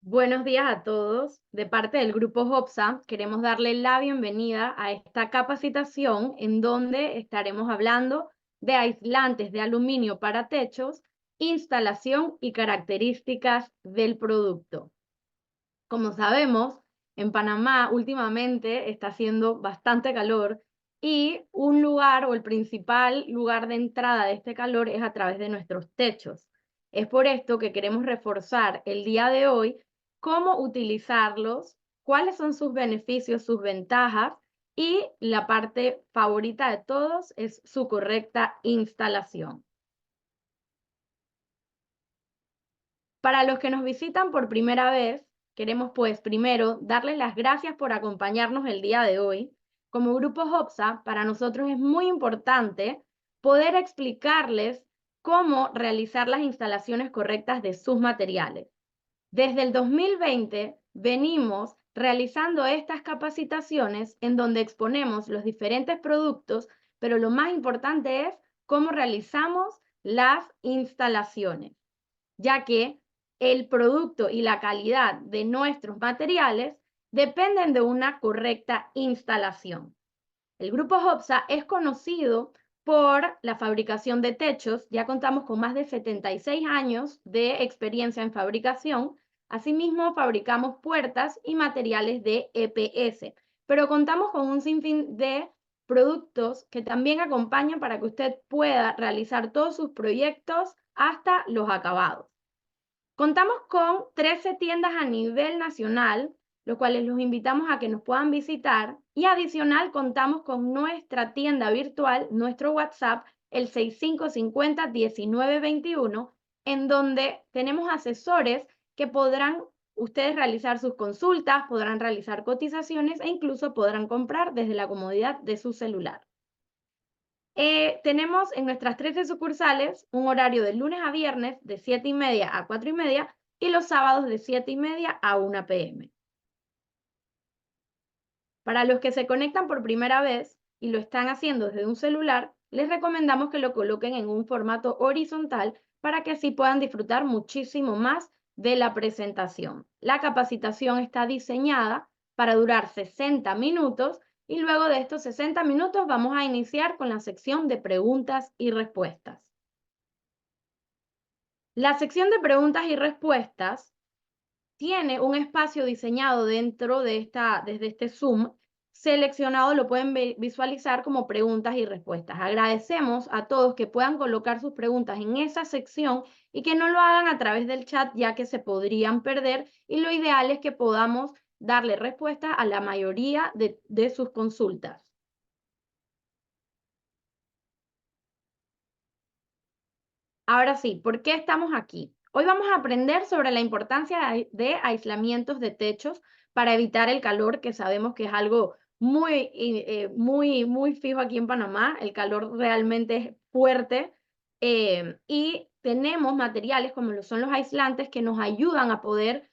Buenos días a todos. De parte del Grupo HOPSA, queremos darle la bienvenida a esta capacitación en donde estaremos hablando de aislantes de aluminio para techos, instalación y características del producto. Como sabemos, en Panamá últimamente está haciendo bastante calor y un lugar o el principal lugar de entrada de este calor es a través de nuestros techos. Es por esto que queremos reforzar el día de hoy cómo utilizarlos, cuáles son sus beneficios, sus ventajas y la parte favorita de todos es su correcta instalación. Para los que nos visitan por primera vez, queremos pues primero darles las gracias por acompañarnos el día de hoy. Como Grupo HOPSA, para nosotros es muy importante poder explicarles cómo realizar las instalaciones correctas de sus materiales. Desde el 2020 venimos realizando estas capacitaciones en donde exponemos los diferentes productos, pero lo más importante es cómo realizamos las instalaciones, ya que el producto y la calidad de nuestros materiales dependen de una correcta instalación. El Grupo HOPSA es conocido por la fabricación de techos, ya contamos con más de 76 años de experiencia en fabricación. Asimismo, fabricamos puertas y materiales de EPS, pero contamos con un sinfín de productos que también acompañan para que usted pueda realizar todos sus proyectos hasta los acabados. Contamos con 13 tiendas a nivel nacional, los cuales los invitamos a que nos puedan visitar. Y adicional, contamos con nuestra tienda virtual, nuestro WhatsApp, el 6550-1921, en donde tenemos asesores que podrán ustedes realizar sus consultas, podrán realizar cotizaciones e incluso podrán comprar desde la comodidad de su celular. Tenemos en nuestras 13 sucursales un horario de lunes a viernes de 7:30 a 4:30 y los sábados de 7:30 a 1 p.m. Para los que se conectan por primera vez y lo están haciendo desde un celular, les recomendamos que lo coloquen en un formato horizontal para que así puedan disfrutar muchísimo más de la presentación. La capacitación está diseñada para durar 60 minutos y luego de estos 60 minutos vamos a iniciar con la sección de preguntas y respuestas. La sección de preguntas y respuestas tiene un espacio diseñado dentro de desde este Zoom, seleccionado, lo pueden visualizar como preguntas y respuestas. Agradecemos a todos que puedan colocar sus preguntas en esa sección y que no lo hagan a través del chat, ya que se podrían perder, y lo ideal es que podamos darle respuesta a la mayoría de sus consultas. Ahora sí, ¿por qué estamos aquí? Hoy vamos a aprender sobre la importancia de aislamientos de techos para evitar el calor, que sabemos que es algo muy fijo aquí en Panamá. El calor realmente es fuerte y tenemos materiales como lo son los aislantes que nos ayudan a poder,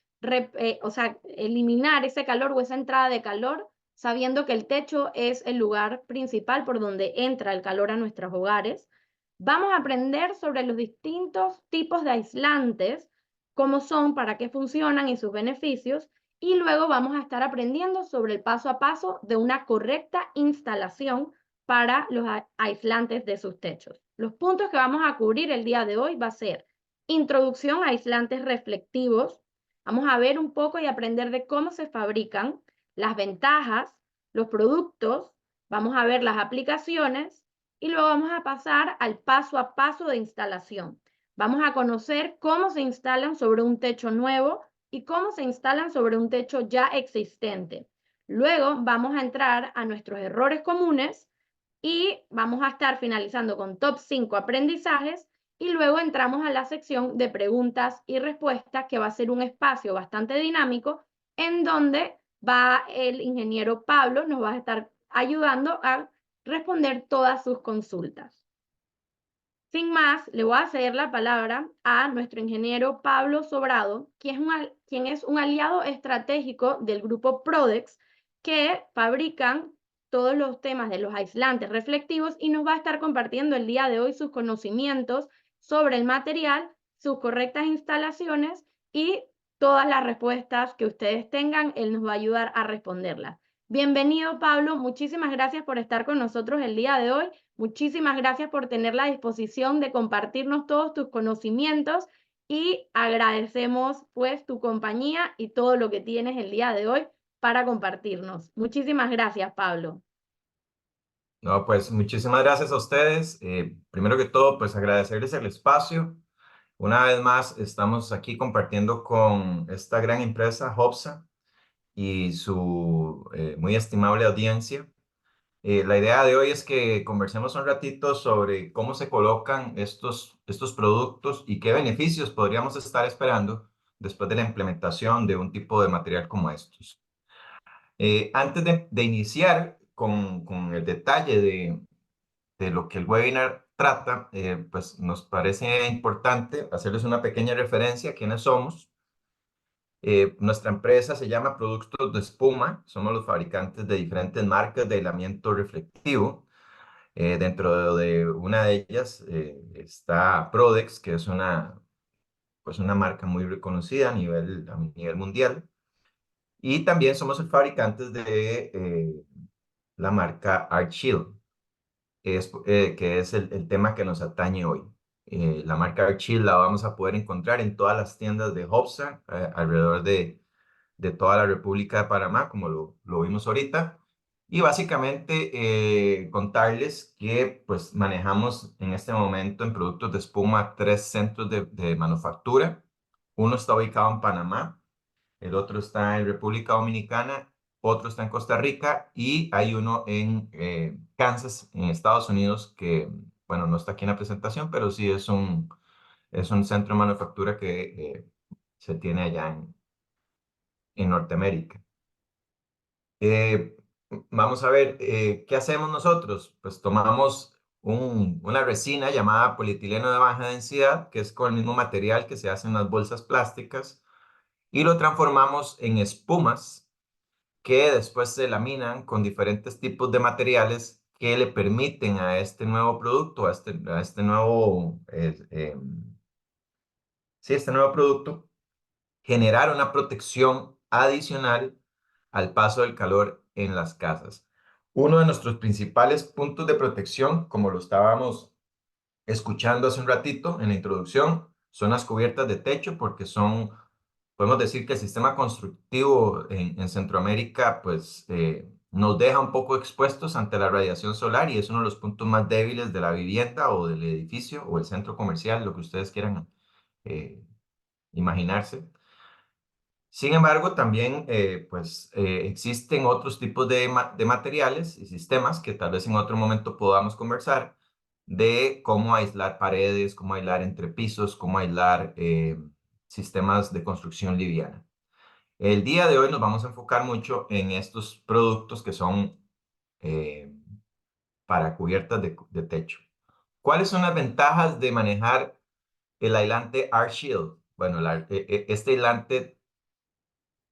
o sea, eliminar ese calor o esa entrada de calor, sabiendo que el techo es el lugar principal por donde entra el calor a nuestros hogares. Vamos a aprender sobre los distintos tipos de aislantes, cómo son, para qué funcionan y sus beneficios, y luego vamos a estar aprendiendo sobre el paso a paso de una correcta instalación para los aislantes de sus techos. Los puntos que vamos a cubrir el día de hoy va a ser introducción a aislantes reflectivos. Vamos a ver un poco y aprender de cómo se fabrican, las ventajas, los productos, vamos a ver las aplicaciones y luego vamos a pasar al paso a paso de instalación. Vamos a conocer cómo se instalan sobre un techo nuevo y cómo se instalan sobre un techo ya existente. Luego vamos a entrar a nuestros errores comunes y vamos a estar finalizando con top 5 aprendizajes y luego entramos a la sección de preguntas y respuestas, que va a ser un espacio bastante dinámico en donde va el ingeniero Pablo, nos va a estar ayudando a responder todas sus consultas. Sin más, le voy a ceder la palabra a nuestro ingeniero Pablo Sobrado, quien es un aliado estratégico del grupo Prodex, que fabrican todos los temas de los aislantes reflectivos y nos va a estar compartiendo el día de hoy sus conocimientos sobre el material, sus correctas instalaciones y todas las respuestas que ustedes tengan, él nos va a ayudar a responderlas. Bienvenido, Pablo. Muchísimas gracias por estar con nosotros el día de hoy. Muchísimas gracias por tener la disposición de compartirnos todos tus conocimientos y agradecemos pues tu compañía y todo lo que tienes el día de hoy para compartirnos. Muchísimas gracias, Pablo. No, pues muchísimas gracias a ustedes. Primero que todo, pues agradecerles el espacio. Una vez más, estamos aquí compartiendo con esta gran empresa, Hobsa, y su muy estimable audiencia. La idea de hoy es que conversemos un ratito sobre cómo se colocan estos productos y qué beneficios podríamos estar esperando después de la implementación de un tipo de material como estos. Antes de iniciar con el detalle de lo que el webinar trata, pues nos parece importante hacerles una pequeña referencia a quiénes somos. Nuestra empresa se llama Productos de Espuma. Somos los fabricantes de diferentes marcas de aislamiento reflectivo. Dentro de una de ellas está Prodex, que es pues una marca muy reconocida a nivel mundial. Y también somos los fabricantes de la marca Artshield, que es el tema que nos atañe hoy. La marca Artshield la vamos a poder encontrar en todas las tiendas de Hobsa alrededor de toda la República de Panamá, como lo vimos ahorita. Y básicamente contarles que pues manejamos en este momento en productos de espuma 3 centros de manufactura. Uno está ubicado en Panamá, el otro está en República Dominicana, otro está en Costa Rica y hay uno en Kansas, en Estados Unidos, que, bueno, no está aquí en la presentación, pero sí es un centro de manufactura que se tiene allá en Norteamérica. Eh, Vamos a ver, ¿qué hacemos nosotros? Pues tomamos una resina llamada polietileno de baja densidad, que es con el mismo material que se hace en las bolsas plásticas, y lo transformamos en espumas que después se laminan con diferentes tipos de materiales que le permiten a este nuevo producto, a este nuevo, sí, este nuevo producto, generar una protección adicional al paso del calor en las casas. Uno de nuestros principales puntos de protección, como lo estábamos escuchando hace un ratito en la introducción, son las cubiertas de techo, porque podemos decir que el sistema constructivo en Centroamérica, pues nos deja un poco expuestos ante la radiación solar y es uno de los puntos más débiles de la vivienda o del edificio o el centro comercial, lo que ustedes quieran eh, imaginarse. Sin embargo, también pues, existen otros tipos de materiales y sistemas que tal vez en otro momento podamos conversar de cómo aislar paredes, cómo aislar entre pisos, cómo aislar sistemas de construcción liviana. El día de hoy nos vamos a enfocar mucho en estos productos que son eh, para cubiertas de techo. ¿Cuáles son las ventajas de manejar el aislante R-Shield? Bueno, este aislante,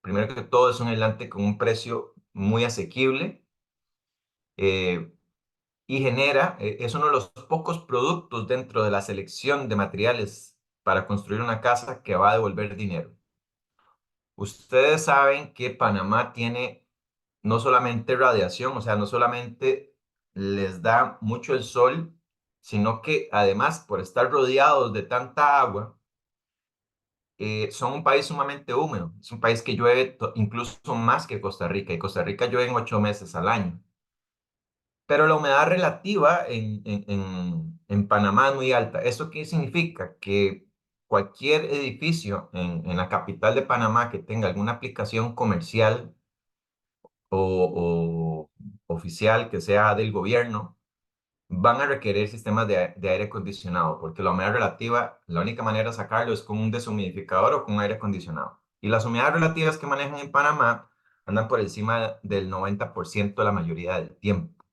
primero que todo, es un aislante con un precio muy asequible y es uno de los pocos productos dentro de la selección de materiales para construir una casa que va a devolver dinero. Ustedes saben que Panamá tiene no solamente radiación, o sea, no solamente les da mucho el sol, sino que además por estar rodeados de tanta agua, son un país sumamente húmedo. Es un país que llueve incluso más que Costa Rica, y Costa Rica llueve en 8 meses al año. Pero la humedad relativa en Panamá es muy alta. ¿Eso qué significa? Que cualquier edificio en la capital de Panamá que tenga alguna aplicación comercial o oficial que sea del gobierno, van a requerir sistemas de aire acondicionado, porque la humedad relativa, la única manera de sacarlo es con un deshumidificador o con aire acondicionado. Y las humedades relativas que manejan en Panamá andan por encima del 90% la mayoría del tiempo.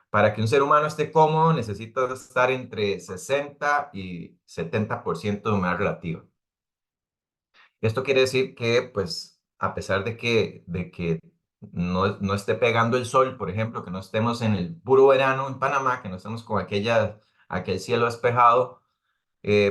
Para que un ser humano esté cómodo, necesita estar entre 60 y 70% de humedad relativa. Esto quiere decir que, pues, a pesar de que no esté pegando el sol, por ejemplo, que no estemos en el puro verano en Panamá, que no estemos con aquel cielo despejado,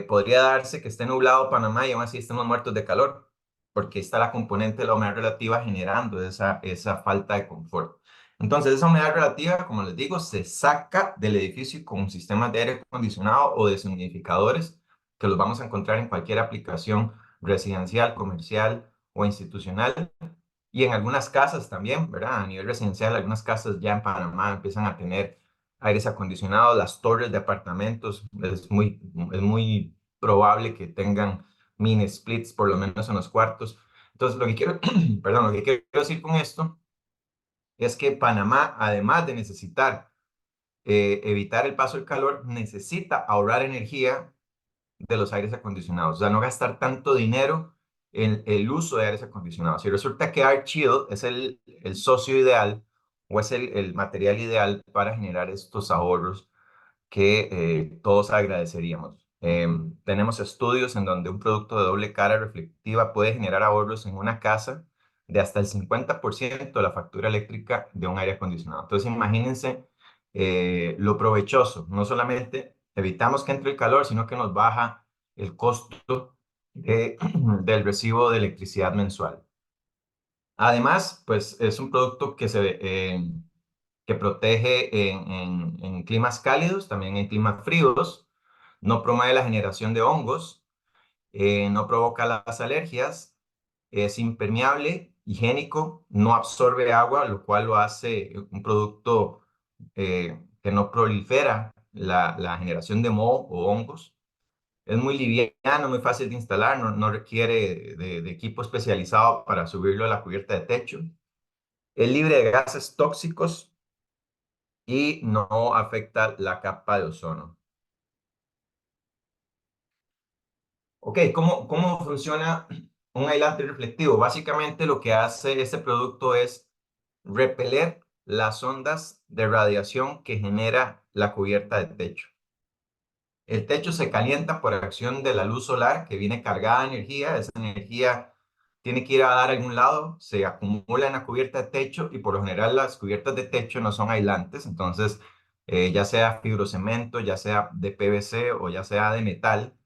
podría darse que esté nublado Panamá y aún así estemos muertos de calor. porque está la componente de la humedad relativa generando esa falta de confort. Entonces, esa humedad relativa, como les digo, se saca del edificio con sistemas de aire acondicionado o deshumidificadores que los vamos a encontrar en cualquier aplicación residencial, comercial o institucional. Y en algunas casas también, ¿verdad? A nivel residencial, algunas casas ya en Panamá empiezan a tener aires acondicionados, las torres de apartamentos, es muy probable que tengan mini splits, por lo menos en los cuartos. Entonces, lo que quiero, perdón, lo que quiero decir con esto es que Panamá, además de necesitar evitar el paso del calor, necesita ahorrar energía de los aires acondicionados, o sea, no gastar tanto dinero en el uso de aires acondicionados. Y resulta que AirChill es el socio ideal o es el material ideal para generar estos ahorros que todos agradeceríamos. Tenemos estudios en donde un producto de doble cara reflectiva puede generar ahorros en una casa de hasta el 50% de la factura eléctrica de un aire acondicionado. Entonces, imagínense lo provechoso. No solamente evitamos que entre el calor, sino que nos baja el costo del recibo de electricidad mensual. Además, pues es un producto que protege en climas cálidos, también en climas fríos, no promueve la generación de hongos, no provoca las alergias, es impermeable, higiénico, no absorbe agua, lo cual lo hace un producto que no prolifera la generación de moho o hongos. Es muy liviano, muy fácil de instalar, no requiere de equipo especializado para subirlo a la cubierta de techo. Es libre de gases tóxicos y no afecta la capa de ozono. Ok, ¿cómo funciona un aislante reflectivo? Básicamente lo que hace este producto es repeler las ondas de radiación que genera la cubierta de techo. El techo se calienta por acción de la luz solar que viene cargada de energía. Esa energía tiene que ir a dar a algún lado, se acumula en la cubierta de techo y por lo general las cubiertas de techo no son aislantes. Entonces, ya sea fibrocemento, ya sea de PVC o ya sea de metal,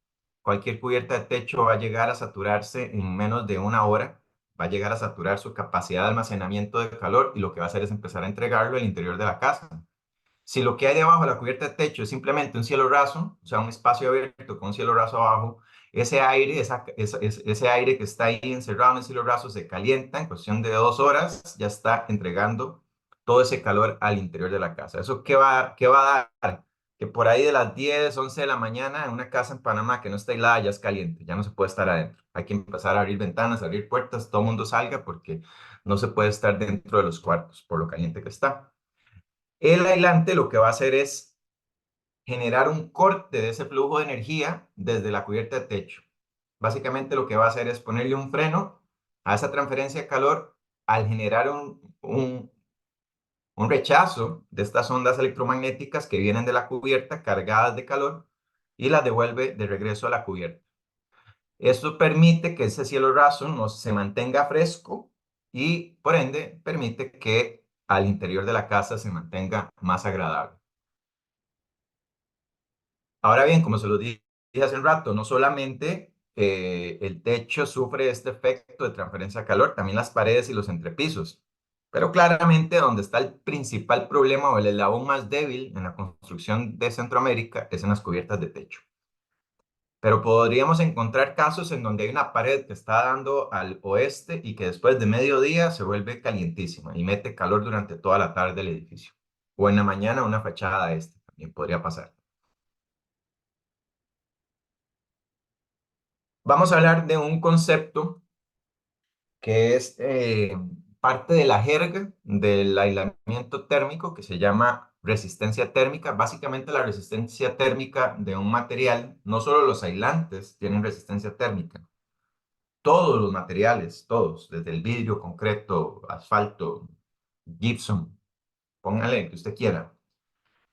cualquier cubierta de techo va a llegar a saturarse en menos de una hora. Va a llegar a saturar su capacidad de almacenamiento de calor y lo que va a hacer es empezar a entregarlo al interior de la casa. Si lo que hay debajo de la cubierta de techo es simplemente un cielo raso, o sea, un espacio abierto con un cielo raso abajo, ese aire, ese aire que está ahí encerrado en el cielo raso se calienta en cuestión de 2 horas, ya está entregando todo ese calor al interior de la casa. ¿Eso qué va a dar? Que por ahí de las 10, 11 de la mañana en una casa en Panamá que no está aislada ya es caliente, ya no se puede estar adentro. Hay que empezar a abrir ventanas, abrir puertas, todo el mundo salga porque no se puede estar dentro de los cuartos por lo caliente que está. El aislante lo que va a hacer es generar un corte de ese flujo de energía desde la cubierta de techo. Básicamente lo que va a hacer es ponerle un freno a esa transferencia de calor al generar un rechazo de estas ondas electromagnéticas que vienen de la cubierta cargadas de calor y las devuelve de regreso a la cubierta. Esto permite que ese cielo raso no se mantenga fresco y por ende permite que al interior de la casa se mantenga más agradable. Ahora bien, como se lo dije hace un rato, no solamente el techo sufre este efecto de transferencia de calor, también las paredes y los entrepisos. Pero claramente donde está el principal problema o el eslabón más débil en la construcción de Centroamérica es en las cubiertas de techo. Pero podríamos encontrar casos en donde hay una pared que está dando al oeste y que después de mediodía se vuelve calientísima y mete calor durante toda la tarde del edificio. O en la mañana una fachada este también podría pasar. Vamos a hablar de un concepto que es parte de la jerga del aislamiento térmico que se llama resistencia térmica. Básicamente la resistencia térmica de un material, no solo los aislantes tienen resistencia térmica, todos los materiales, todos, desde el vidrio, concreto, asfalto, gypsum, póngale el que usted quiera,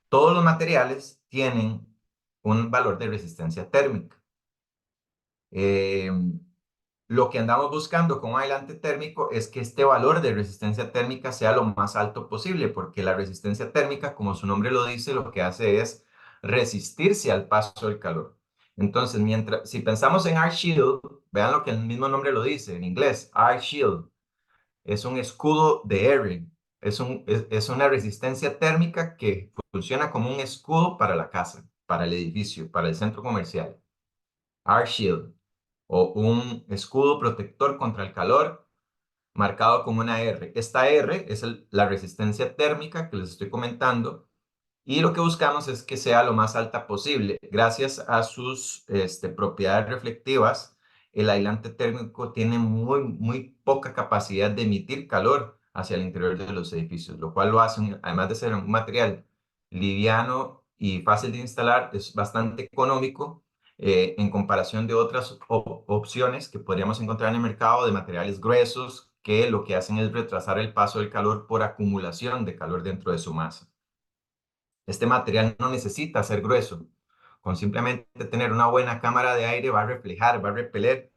todos los materiales tienen un valor de resistencia térmica. Eh, Lo que andamos buscando con un aislante térmico es que este valor de resistencia térmica sea lo más alto posible, porque la resistencia térmica, como su nombre lo dice, lo que hace es resistirse al paso del calor. Entonces, si pensamos en Arc Shield, vean lo que el mismo nombre lo dice en inglés, Arc Shield. Es un escudo de R. Es una resistencia térmica que funciona como un escudo para la casa, para el edificio, para el centro comercial. Arc Shield, o un escudo protector contra el calor marcado con una R. Esta R es la resistencia térmica que les estoy comentando y lo que buscamos es que sea lo más alta posible. Gracias a sus propiedades reflectivas, el aislante térmico tiene muy poca capacidad de emitir calor hacia el interior de los edificios, lo cual lo hace, además de ser un material liviano y fácil de instalar, es bastante económico en comparación de otras opciones que podríamos encontrar en el mercado de materiales gruesos que lo que hacen es retrasar el paso del calor por acumulación de calor dentro de su masa. Este material no necesita ser grueso. Con simplemente tener una buena cámara de aire va a reflejar, va a repeler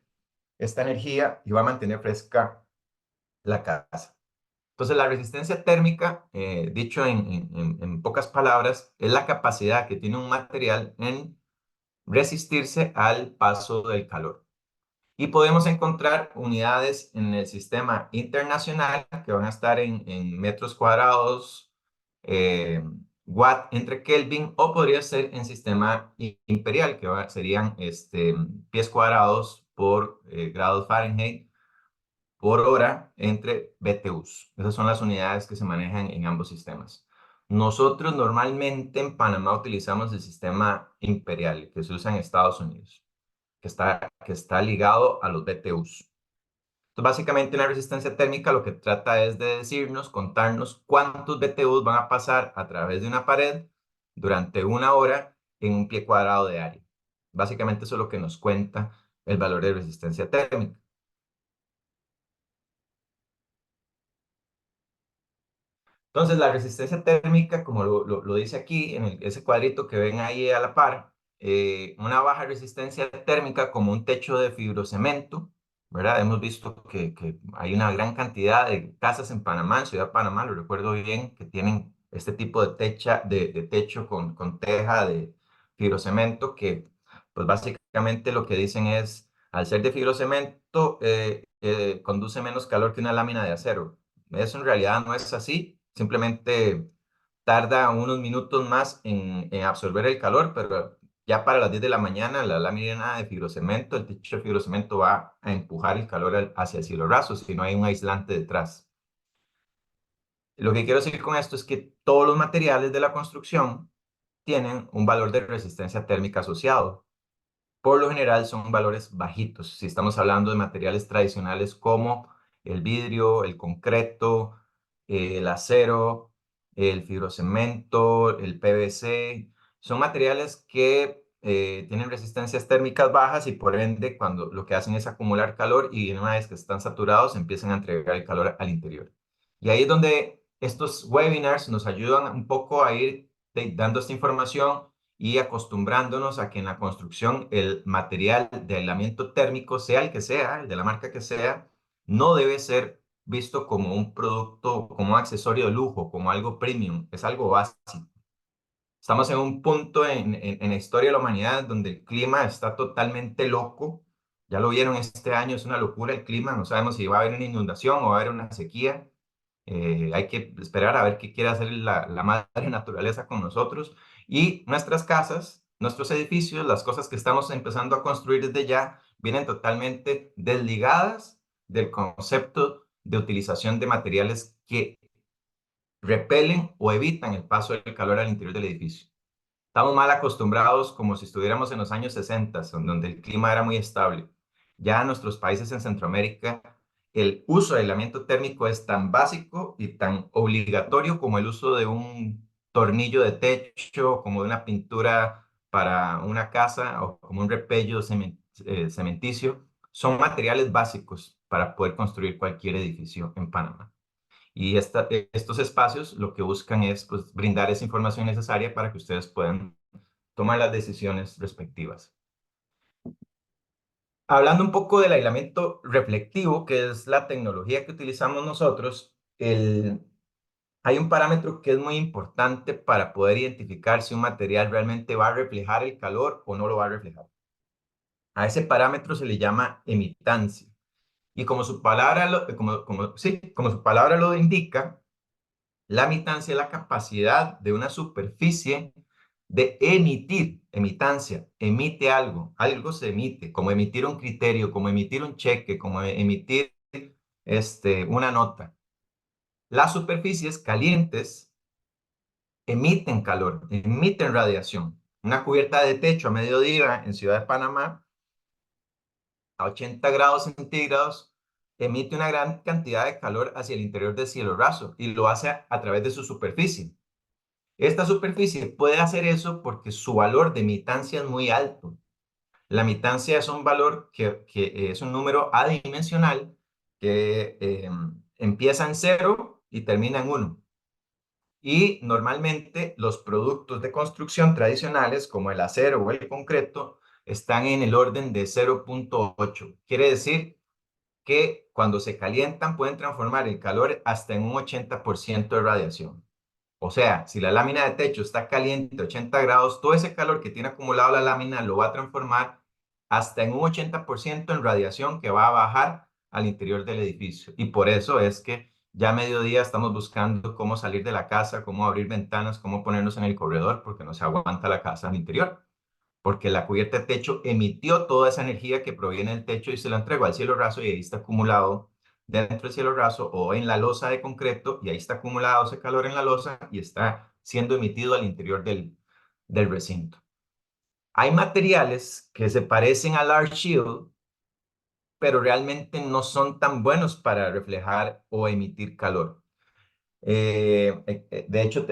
esta energía y va a mantener fresca la casa. Entonces, la resistencia térmica, dicho en pocas palabras, es la capacidad que tiene un material en resistirse al paso del calor. Y podemos encontrar unidades en el sistema internacional que van a estar en metros cuadrados, eh, watt entre Kelvin, o podría ser en sistema imperial, que serían pies cuadrados por grados Fahrenheit por hora entre BTUs. Esas son las unidades que se manejan en ambos sistemas. Nosotros normalmente en Panamá utilizamos el sistema imperial que se usa en Estados Unidos, que está ligado a los BTUs. Entonces, básicamente una resistencia térmica lo que trata es de decirnos, contarnos cuántos BTUs van a pasar a través de una pared durante una hora en un pie cuadrado de área. Básicamente eso es lo que nos cuenta el valor de resistencia térmica. Entonces, la resistencia térmica, como lo dice aquí en ese cuadrito que ven ahí a la par, una baja resistencia térmica como un techo de fibrocemento, ¿verdad? Hemos visto que hay una gran cantidad de casas en Panamá, en Ciudad de Panamá, lo recuerdo bien, que tienen este tipo de techo con teja de fibrocemento, que pues básicamente lo que dicen es, al ser de fibrocemento, conduce menos calor que una lámina de acero. Eso en realidad no es así, simplemente tarda unos minutos más en absorber el calor, pero ya para las 10 de la mañana la lámina de fibrocemento, el techo de fibrocemento va a empujar el calor hacia el cielo raso si no hay un aislante detrás. Lo que quiero decir con esto es que todos los materiales de la construcción tienen un valor de resistencia térmica asociado. Por lo general son valores bajitos. Si estamos hablando de materiales tradicionales como el vidrio, el concreto, el acero, el fibrocemento, el PVC, son materiales que tienen resistencias térmicas bajas y por ende cuando lo que hacen es acumular calor y una vez que están saturados empiezan a entregar el calor al interior. Y ahí es donde estos webinars nos ayudan un poco a ir dando esta información y acostumbrándonos a que en la construcción el material de aislamiento térmico, sea el que sea, el de la marca que sea, no debe ser visto como un producto, como un accesorio de lujo, como algo premium, es algo básico. Estamos en un punto en la historia de la humanidad donde el clima está totalmente loco. Ya lo vieron este año, es una locura el clima, no sabemos si va a haber una inundación o va a haber una sequía. Hay que esperar a ver qué quiere hacer la madre naturaleza con nosotros. Y nuestras casas, nuestros edificios, las cosas que estamos empezando a construir desde ya, vienen totalmente desligadas del concepto de utilización de materiales que repelen o evitan el paso del calor al interior del edificio. Estamos mal acostumbrados como si estuviéramos en los años 60, donde el clima era muy estable. Ya en nuestros países en Centroamérica, el uso de aislamiento térmico es tan básico y tan obligatorio como el uso de un tornillo de techo, como de una pintura para una casa o como un repello cementicio. Son materiales básicos para poder construir cualquier edificio en Panamá. Y estos espacios lo que buscan es pues, brindar esa información necesaria para que ustedes puedan tomar las decisiones respectivas. Hablando un poco del aislamiento reflectivo, que es la tecnología que utilizamos nosotros, hay un parámetro que es muy importante para poder identificar si un material realmente va a reflejar el calor o no lo va a reflejar. A ese parámetro se le llama emitancia. Y como su palabra como su palabra lo indica, la emitancia es la capacidad de una superficie de emitir, emitancia, emite algo, algo se emite, como emitir un criterio, como emitir un cheque, como emitir una nota. Las superficies calientes emiten calor, emiten radiación. Una cubierta de techo a mediodía en Ciudad de Panamá, a 80 grados centígrados, emite una gran cantidad de calor hacia el interior del cielo raso y lo hace a través de su superficie. Esta superficie puede hacer eso porque su valor de mitancia es muy alto. La mitancia es un valor que es un número adimensional que empieza en 0 y termina en 1. Y normalmente los productos de construcción tradicionales, como el acero o el concreto, están en el orden de 0,8. Quiere decir que cuando se calientan pueden transformar el calor hasta en un 80% de radiación. O sea, si la lámina de techo está caliente 80 grados, todo ese calor que tiene acumulado la lámina lo va a transformar hasta en un 80% en radiación que va a bajar al interior del edificio. Y por eso es que ya a mediodía estamos buscando cómo salir de la casa, cómo abrir ventanas, cómo ponernos en el corredor, porque no se aguanta la casa al interior. Porque la cubierta de techo emitió toda esa energía que proviene del techo y se la entregó al cielo raso y ahí está acumulado dentro del cielo raso o en la losa de concreto y ahí está acumulado ese calor en la losa y está siendo emitido al interior del recinto. Hay materiales que se parecen al Arc Shield, pero realmente no son tan buenos para reflejar o emitir calor. De hecho,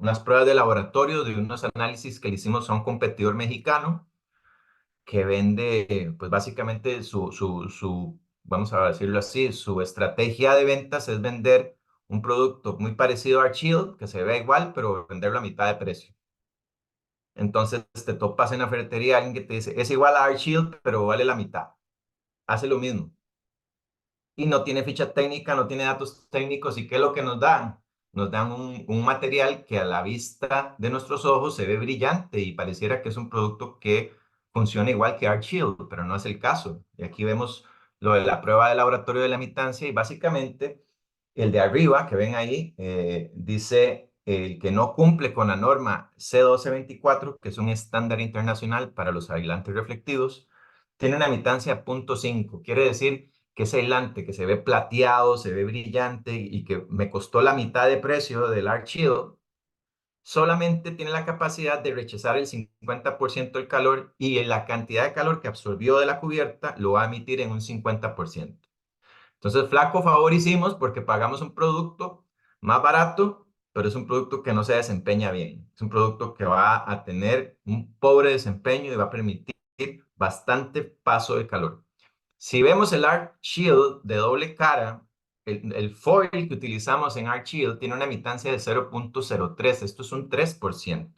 unas pruebas de laboratorio de unos análisis que le hicimos a un competidor mexicano que vende, pues básicamente vamos a decirlo así, su estrategia de ventas es vender un producto muy parecido a Archield, que se ve igual, pero venderlo a mitad de precio. Entonces te topas en la ferretería alguien que te dice, es igual a Archield, pero vale la mitad. Hace lo mismo. Y no tiene ficha técnica, no tiene datos técnicos. ¿Y qué es lo que nos dan? Nos dan un material que a la vista de nuestros ojos se ve brillante y pareciera que es un producto que funciona igual que ArcShield, pero no es el caso. Y aquí vemos lo de la prueba de laboratorio de la imitancia y básicamente el de arriba que ven ahí dice el que no cumple con la norma C1224, que es un estándar internacional para los aislantes reflectivos, tiene una imitancia 0,5. Quiere decir que ese aislante que se ve plateado, se ve brillante y que me costó la mitad de precio del Arc Shield, solamente tiene la capacidad de rechazar el 50% del calor y en la cantidad de calor que absorbió de la cubierta lo va a emitir en un 50%. Entonces, flaco favor hicimos porque pagamos un producto más barato, pero es un producto que no se desempeña bien. Es un producto que va a tener un pobre desempeño y va a permitir bastante paso de calor. Si vemos el Arc Shield de doble cara, el foil que utilizamos en Arc Shield tiene una emitancia de 0,03. Esto es un 3%.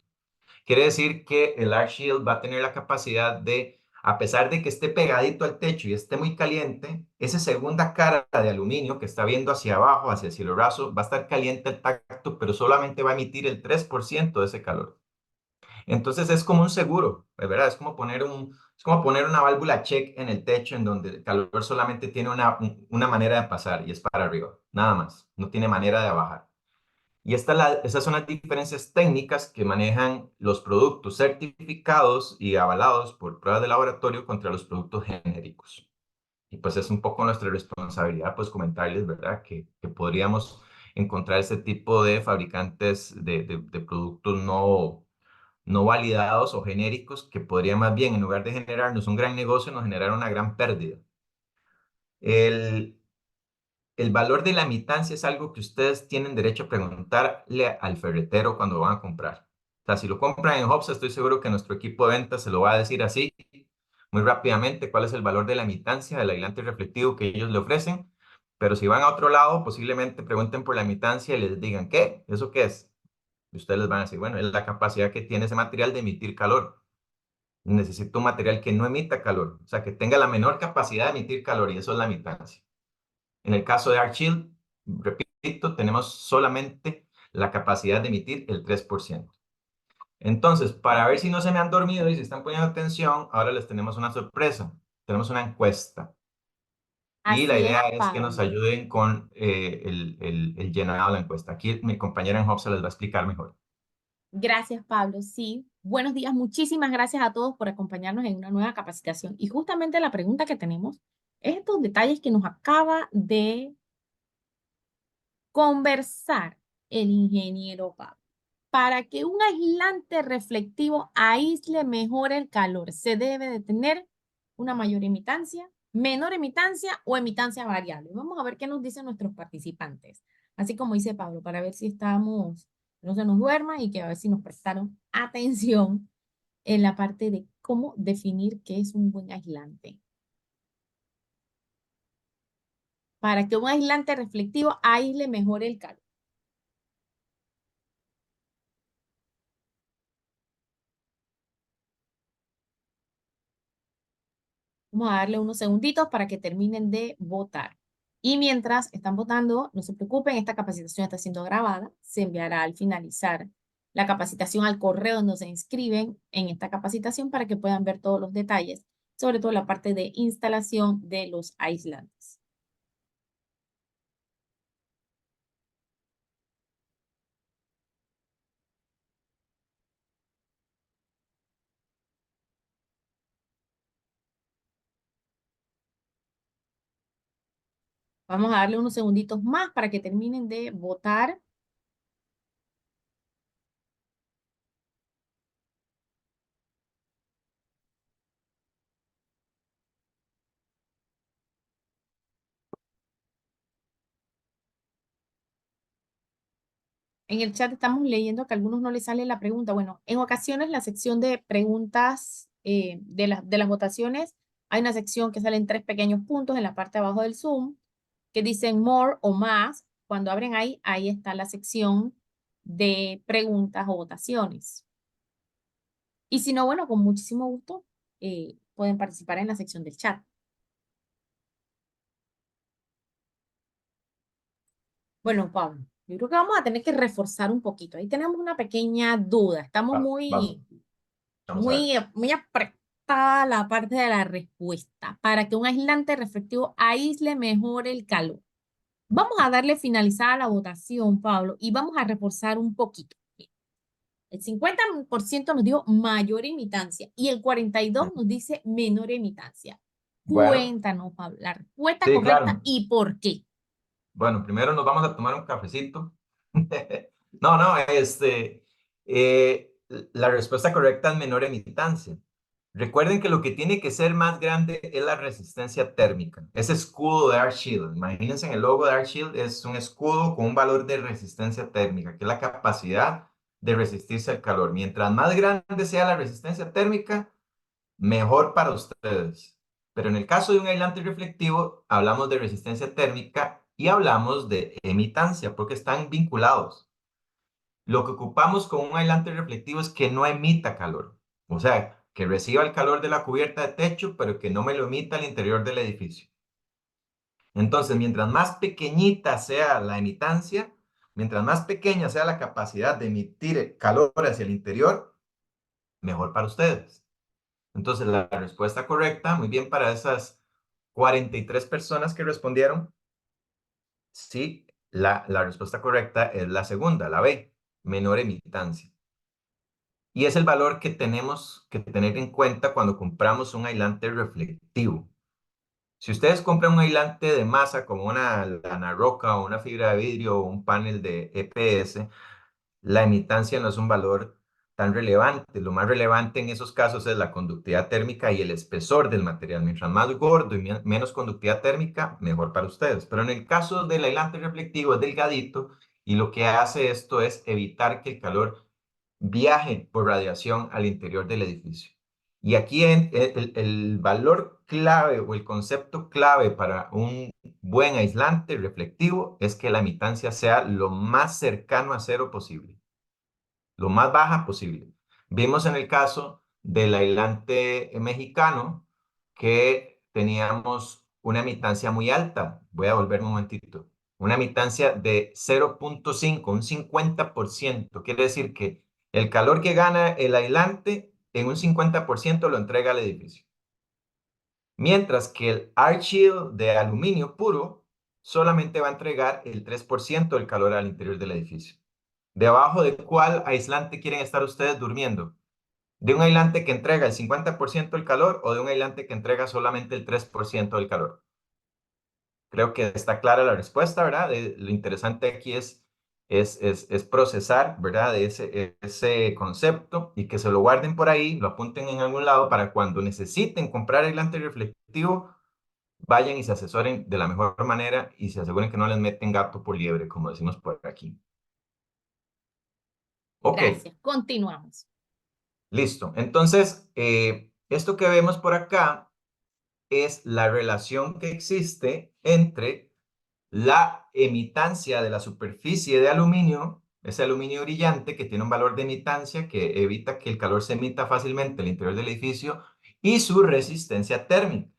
Quiere decir que el Arc Shield va a tener la capacidad de, a pesar de que esté pegadito al techo y esté muy caliente, esa segunda cara de aluminio que está viendo hacia abajo, hacia el cielo raso, va a estar caliente al tacto, pero solamente va a emitir el 3% de ese calor. Entonces es como un seguro, ¿verdad? Es como poner una válvula check en el techo en donde el calor solamente tiene una manera de pasar y es para arriba, nada más, no tiene manera de bajar. Y esas son las diferencias técnicas que manejan los productos certificados y avalados por pruebas de laboratorio contra los productos genéricos. Y pues es un poco nuestra responsabilidad pues comentarles, ¿verdad? Que podríamos encontrar ese tipo de fabricantes de productos no validados o genéricos que podrían más bien, en lugar de generarnos un gran negocio, nos generar una gran pérdida. El, el valor de la mitancia es algo que ustedes tienen derecho a preguntarle al ferretero cuando van a comprar. O sea, si lo compran en Hobsa, estoy seguro que nuestro equipo de ventas se lo va a decir así, muy rápidamente, cuál es el valor de la mitancia del aislante reflectivo que ellos le ofrecen. Pero si van a otro lado, posiblemente pregunten por la mitancia y les digan, ¿qué? ¿Eso qué es? Y ustedes les van a decir, bueno, es la capacidad que tiene ese material de emitir calor. Necesito un material que no emita calor, o sea, que tenga la menor capacidad de emitir calor y eso es la mitancia. En el caso de ArcShield, repito, tenemos solamente la capacidad de emitir el 3%. Entonces, para ver si no se me han dormido y si están poniendo atención, ahora les tenemos una sorpresa. Tenemos una encuesta. Y la Así es, idea es que nos Pablo. ayuden con el llenado de la encuesta. Aquí mi compañera en Hub se les va a explicar mejor. Gracias, Pablo. Sí, buenos días. Muchísimas gracias a todos por acompañarnos en una nueva capacitación. Y justamente la pregunta que tenemos es estos detalles que nos acaba de conversar el ingeniero Pablo. Para que un aislante reflectivo aísle mejor el calor, se debe de tener una mayor emitancia, menor emitancia o emitancia variable. Vamos a ver qué nos dicen nuestros participantes. Así como dice Pablo, para ver si estamos, no se nos duerma y que a ver si nos prestaron atención en la parte de cómo definir qué es un buen aislante. Para que un aislante reflectivo aísle mejor el calor. Vamos a darle unos segunditos para que terminen de votar. Y mientras están votando, no se preocupen, esta capacitación está siendo grabada. Se enviará al finalizar la capacitación al correo donde se inscriben en esta capacitación para que puedan ver todos los detalles, sobre todo la parte de instalación de los aislantes. Vamos a darle unos segunditos más para que terminen de votar. En el chat estamos leyendo que a algunos no les sale la pregunta. Bueno, en ocasiones la sección de preguntas de las votaciones, hay una sección que salen tres pequeños puntos en la parte de abajo del Zoom que dicen more o más. Cuando abren ahí, ahí está la sección de preguntas o votaciones. Y si no, bueno, con muchísimo gusto pueden participar en la sección del chat. Bueno, Pablo, yo creo que vamos a tener que reforzar un poquito. Ahí tenemos una pequeña duda. Estamos Vamos, vamos a ver. muy apretada la parte de la respuesta para que un aislante reflectivo aísle mejor el calor. Vamos a darle finalizada la votación, Pablo, y vamos a reforzar un poquito. El 50% nos dio mayor emitancia y el 42% nos dice menor emitancia. Bueno, Cuéntanos, Pablo, la respuesta sí, correcta claro. y por qué. Bueno, primero nos vamos a tomar un cafecito. No, no, la respuesta correcta es menor emitancia. Recuerden que lo que tiene que ser más grande es la resistencia térmica. Ese escudo de Air Shield. Imagínense en el logo de Air Shield es un escudo con un valor de resistencia térmica, que es la capacidad de resistirse al calor. Mientras más grande sea la resistencia térmica, mejor para ustedes. Pero en el caso de un aislante reflectivo, hablamos de resistencia térmica y hablamos de emitancia, porque están vinculados. Lo que ocupamos con un aislante reflectivo es que no emita calor. O sea, que reciba el calor de la cubierta de techo, pero que no me lo emita al interior del edificio. Entonces, mientras más pequeñita sea la emitancia, mientras más pequeña sea la capacidad de emitir calor hacia el interior, mejor para ustedes. Entonces, la respuesta correcta, muy bien para esas 43 personas que respondieron, sí, la respuesta correcta es la segunda, la B, menor emitancia. Y es el valor que tenemos que tener en cuenta cuando compramos un aislante reflectivo. Si ustedes compran un aislante de masa como una lana roca o una fibra de vidrio o un panel de EPS, la emitancia no es un valor tan relevante. Lo más relevante en esos casos es la conductividad térmica y el espesor del material. Mientras más gordo y menos conductividad térmica, mejor para ustedes. Pero en el caso del aislante reflectivo es delgadito y lo que hace esto es evitar que el calor viaje por radiación al interior del edificio. Y aquí el valor clave o el concepto clave para un buen aislante reflectivo es que la emitancia sea lo más cercano a cero posible, lo más baja posible. Vimos en el caso del aislante mexicano que teníamos una emitancia muy alta. Voy a volver un momentito. Una emitancia de 0.5, un 50%. Quiere decir que El calor que gana el aislante en un 50% lo entrega al edificio. Mientras que el AirShield de aluminio puro solamente va a entregar el 3% del calor al interior del edificio. ¿Debajo de cuál aislante quieren estar ustedes durmiendo? ¿De un aislante que entrega el 50% del calor o de un aislante que entrega solamente el 3% del calor? Creo que está clara la respuesta, ¿verdad? Lo interesante aquí es procesar, ¿verdad? De ese concepto y que se lo guarden por ahí, lo apunten en algún lado para cuando necesiten comprar aislante reflectivo, vayan y se asesoren de la mejor manera y se aseguren que no les meten gato por liebre, como decimos por aquí. Ok. Gracias. Continuamos. Listo. Entonces, esto que vemos por acá es la relación que existe entre la emitancia de la superficie de aluminio, ese aluminio brillante que tiene un valor de emitancia que evita que el calor se emita fácilmente al interior del edificio, y su resistencia térmica,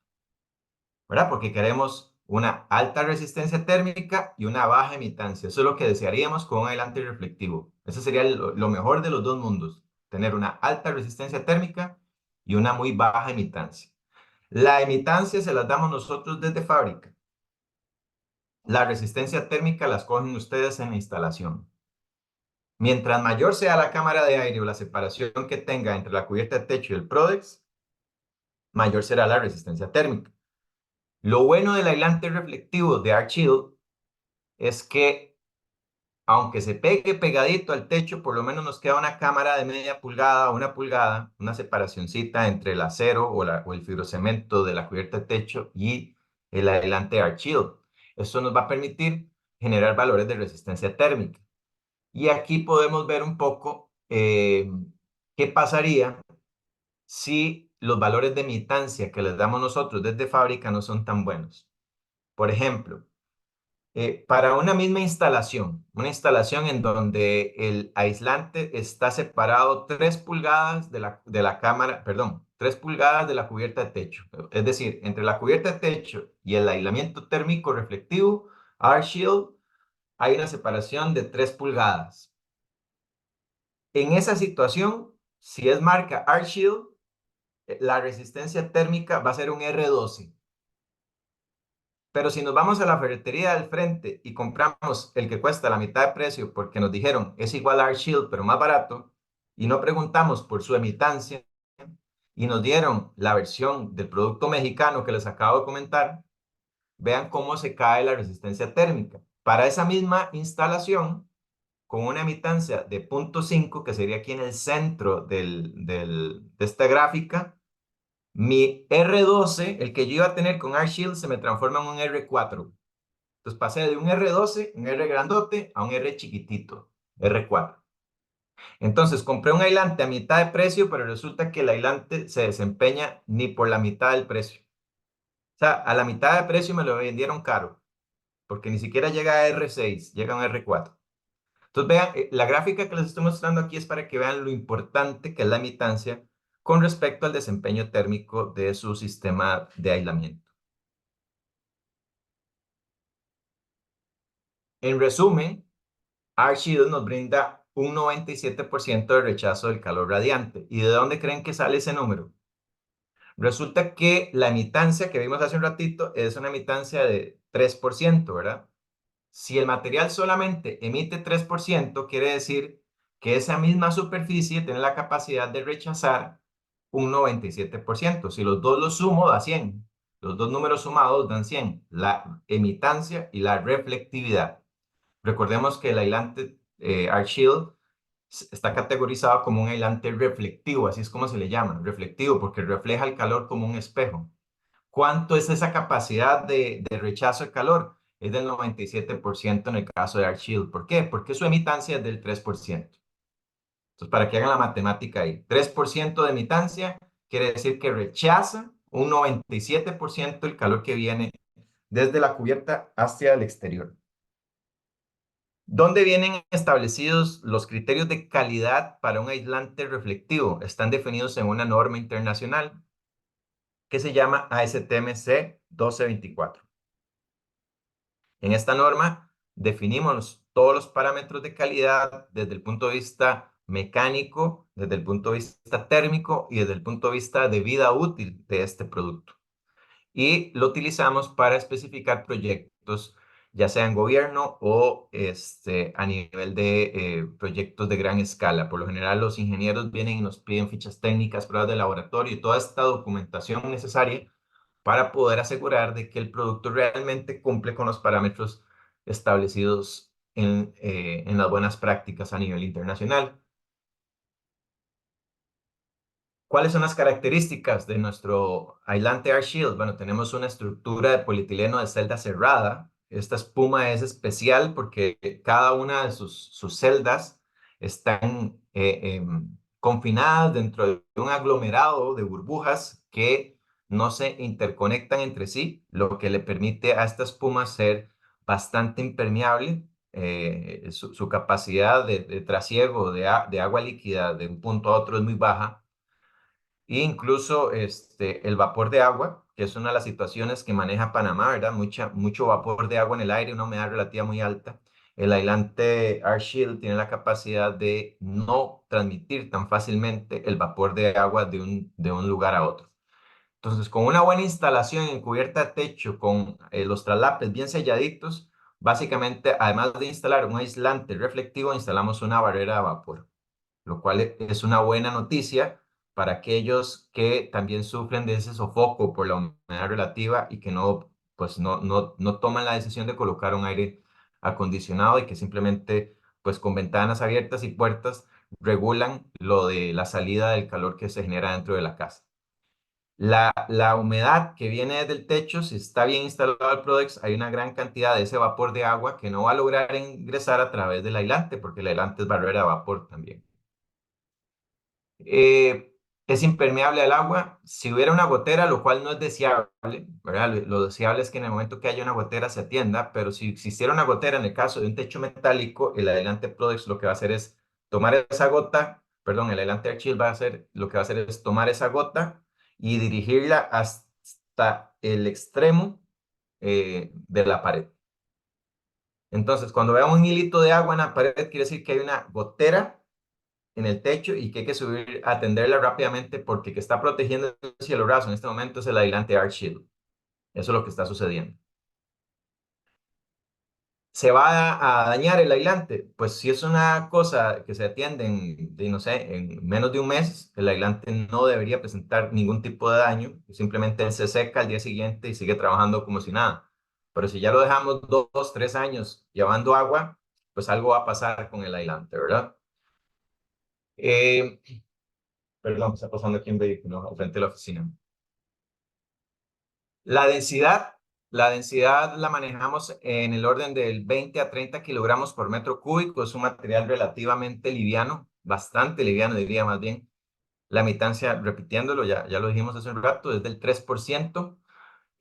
¿verdad? Porque queremos una alta resistencia térmica y una baja emitancia. Eso es lo que desearíamos con un aislante reflectivo. Ese sería lo mejor de los dos mundos, tener una alta resistencia térmica y una muy baja emitancia. La emitancia se la damos nosotros desde fábrica. La resistencia térmica las cogen ustedes en la instalación. Mientras mayor sea la cámara de aire o la separación que tenga entre la cubierta de techo y el Prodex, mayor será la resistencia térmica. Lo bueno del aislante reflectivo de AirShield es que, aunque se pegue pegadito al techo, por lo menos nos queda una cámara de media pulgada o una pulgada, una separacioncita entre el acero o el fibrocemento de la cubierta de techo y el aislante AirShield. Esto nos va a permitir generar valores de resistencia térmica. Y aquí podemos ver un poco qué pasaría si los valores de emitancia que les damos nosotros desde fábrica no son tan buenos. Por ejemplo, para una misma instalación, una instalación en donde el aislante está separado 3 pulgadas de la cámara, perdón, 3 pulgadas de la cubierta de techo. Es decir, entre la cubierta de techo y el aislamiento térmico reflectivo, AirShield, hay una separación de 3 pulgadas. En esa situación, si es marca AirShield, la resistencia térmica va a ser un R12. Pero si nos vamos a la ferretería del frente y compramos el que cuesta la mitad de precio porque nos dijeron es igual a AirShield pero más barato, y no preguntamos por su emitancia y nos dieron la versión del producto mexicano que les acabo de comentar, vean cómo se cae la resistencia térmica. Para esa misma instalación, con una emitancia de 0.5, que sería aquí en el centro de esta gráfica, mi R12, el que yo iba a tener con AirShield, se me transforma en un R4. Entonces pasé de un R12, un R grandote, a un R chiquitito, R4. Entonces compré un aislante a mitad de precio, pero resulta que el aislante se desempeña ni por la mitad del precio. O sea, a la mitad de precio me lo vendieron caro, porque ni siquiera llega a R6, llega a un R4. Entonces vean, la gráfica que les estoy mostrando aquí es para que vean lo importante que es la emitancia con respecto al desempeño térmico de su sistema de aislamiento. En resumen, AirShield nos brinda un 97% de rechazo del calor radiante. ¿Y de dónde creen que sale ese número? Resulta que la emitancia que vimos hace un ratito es una emitancia de 3%, ¿verdad? Si el material solamente emite 3%, quiere decir que esa misma superficie tiene la capacidad de rechazar un 97%. Si los dos los sumo, da 100. Los dos números sumados dan 100, la emitancia y la reflectividad. Recordemos que el aislante AirShield está categorizado como un aislante reflectivo, así es como se le llama, reflectivo, porque refleja el calor como un espejo. ¿Cuánto es esa capacidad de rechazo de calor? Es del 97% en el caso de AirShield. ¿Por qué? Porque su emitancia es del 3%. Entonces, para que hagan la matemática ahí, 3% de emitancia quiere decir que rechaza un 97% del calor que viene desde la cubierta hacia el exterior. ¿Dónde vienen establecidos los criterios de calidad para un aislante reflectivo? Están definidos en una norma internacional que se llama ASTM-C 1224. En esta norma definimos todos los parámetros de calidad desde el punto de vista mecánico, desde el punto de vista térmico y desde el punto de vista de vida útil de este producto. Y lo utilizamos para especificar proyectos, ya sea en gobierno o a nivel de proyectos de gran escala. Por lo general, los ingenieros vienen y nos piden fichas técnicas, pruebas de laboratorio y toda esta documentación necesaria para poder asegurar de que el producto realmente cumple con los parámetros establecidos en las buenas prácticas a nivel internacional. ¿Cuáles son las características de nuestro aislante Air Shield? Bueno, tenemos una estructura de polietileno de celda cerrada. Esta espuma es especial porque cada una de sus celdas están confinadas dentro de un aglomerado de burbujas que no se interconectan entre sí, lo que le permite a esta espuma ser bastante impermeable. Su capacidad de trasiego de agua líquida de un punto a otro es muy baja. E incluso el vapor de agua, que es una de las situaciones que maneja Panamá, ¿verdad? Mucho vapor de agua en el aire, una humedad relativa muy alta. El aislante Air Shield tiene la capacidad de no transmitir tan fácilmente el vapor de agua de un lugar a otro. Entonces, con una buena instalación en cubierta de techo, con los traslapes bien selladitos, básicamente, además de instalar un aislante reflectivo, instalamos una barrera de vapor, lo cual es una buena noticia para aquellos que también sufren de ese sofoco por la humedad relativa y que no toman la decisión de colocar un aire acondicionado y que simplemente, pues con ventanas abiertas y puertas, regulan lo de la salida del calor que se genera dentro de la casa. La humedad que viene del techo, si está bien instalado el Prodex, hay una gran cantidad de ese vapor de agua que no va a lograr ingresar a través del aislante, porque el aislante es barrera de vapor también. Es impermeable al agua. Si hubiera una gotera, lo cual no es deseable, ¿verdad? Lo deseable es que en el momento que haya una gotera se atienda, pero si existiera una gotera en el caso de un techo metálico, el aislante Prodex lo que va a hacer es tomar esa gota, perdón, el aislante Air Shield va a hacer, lo que va a hacer es tomar esa gota y dirigirla hasta el extremo de la pared. Entonces, cuando veamos un hilito de agua en la pared, quiere decir que hay una gotera en el techo y que hay que subir a atenderla rápidamente porque que está protegiendo el cielo raso en este momento es el aislante Air Shield. Eso es lo que está sucediendo. ¿Se va a dañar el aislante? Pues si es una cosa que se atiende no sé, en menos de un mes, el aislante no debería presentar ningún tipo de daño. Simplemente él se seca al día siguiente y sigue trabajando como si nada. Pero si ya lo dejamos 2, 3 años llevando agua, pues algo va a pasar con el aislante, ¿verdad? Perdón, está pasando aquí un vehículo al frente de la oficina. La densidad, la densidad la manejamos en el orden del 20 a 30 kilogramos por metro cúbico. Es un material relativamente liviano, bastante liviano diría más bien. La admitancia, repitiéndolo, ya lo dijimos hace un rato, es del 3%.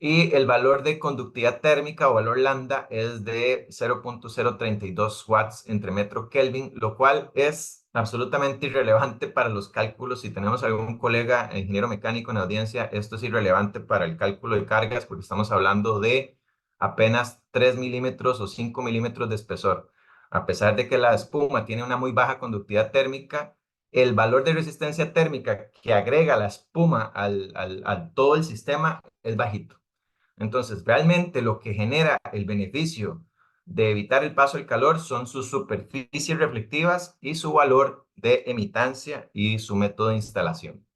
Y el valor de conductividad térmica o valor lambda es de 0.032 watts entre metro Kelvin, lo cual es absolutamente irrelevante para los cálculos. Si tenemos algún colega ingeniero mecánico en la audiencia, esto es irrelevante para el cálculo de cargas porque estamos hablando de apenas 3 milímetros o 5 milímetros de espesor. A pesar de que la espuma tiene una muy baja conductividad térmica, el valor de resistencia térmica que agrega la espuma al todo el sistema es bajito. Entonces, realmente lo que genera el beneficio de evitar el paso del calor son sus superficies reflectivas y su valor de emitancia y su método de instalación.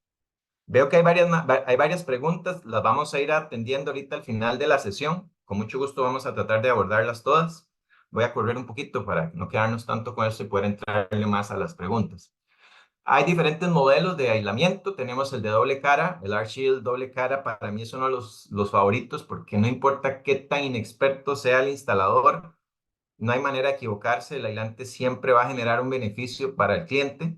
Veo que hay varias preguntas, las vamos a ir atendiendo ahorita al final de la sesión. Con mucho gusto vamos a tratar de abordarlas todas. Voy a correr un poquito para no quedarnos tanto con esto y poder entrarle más a las preguntas. Hay diferentes modelos de aislamiento. Tenemos el de doble cara, el Air Shield doble cara. Para mí es uno de los favoritos porque no importa qué tan inexperto sea el instalador, no hay manera de equivocarse. El aislante siempre va a generar un beneficio para el cliente.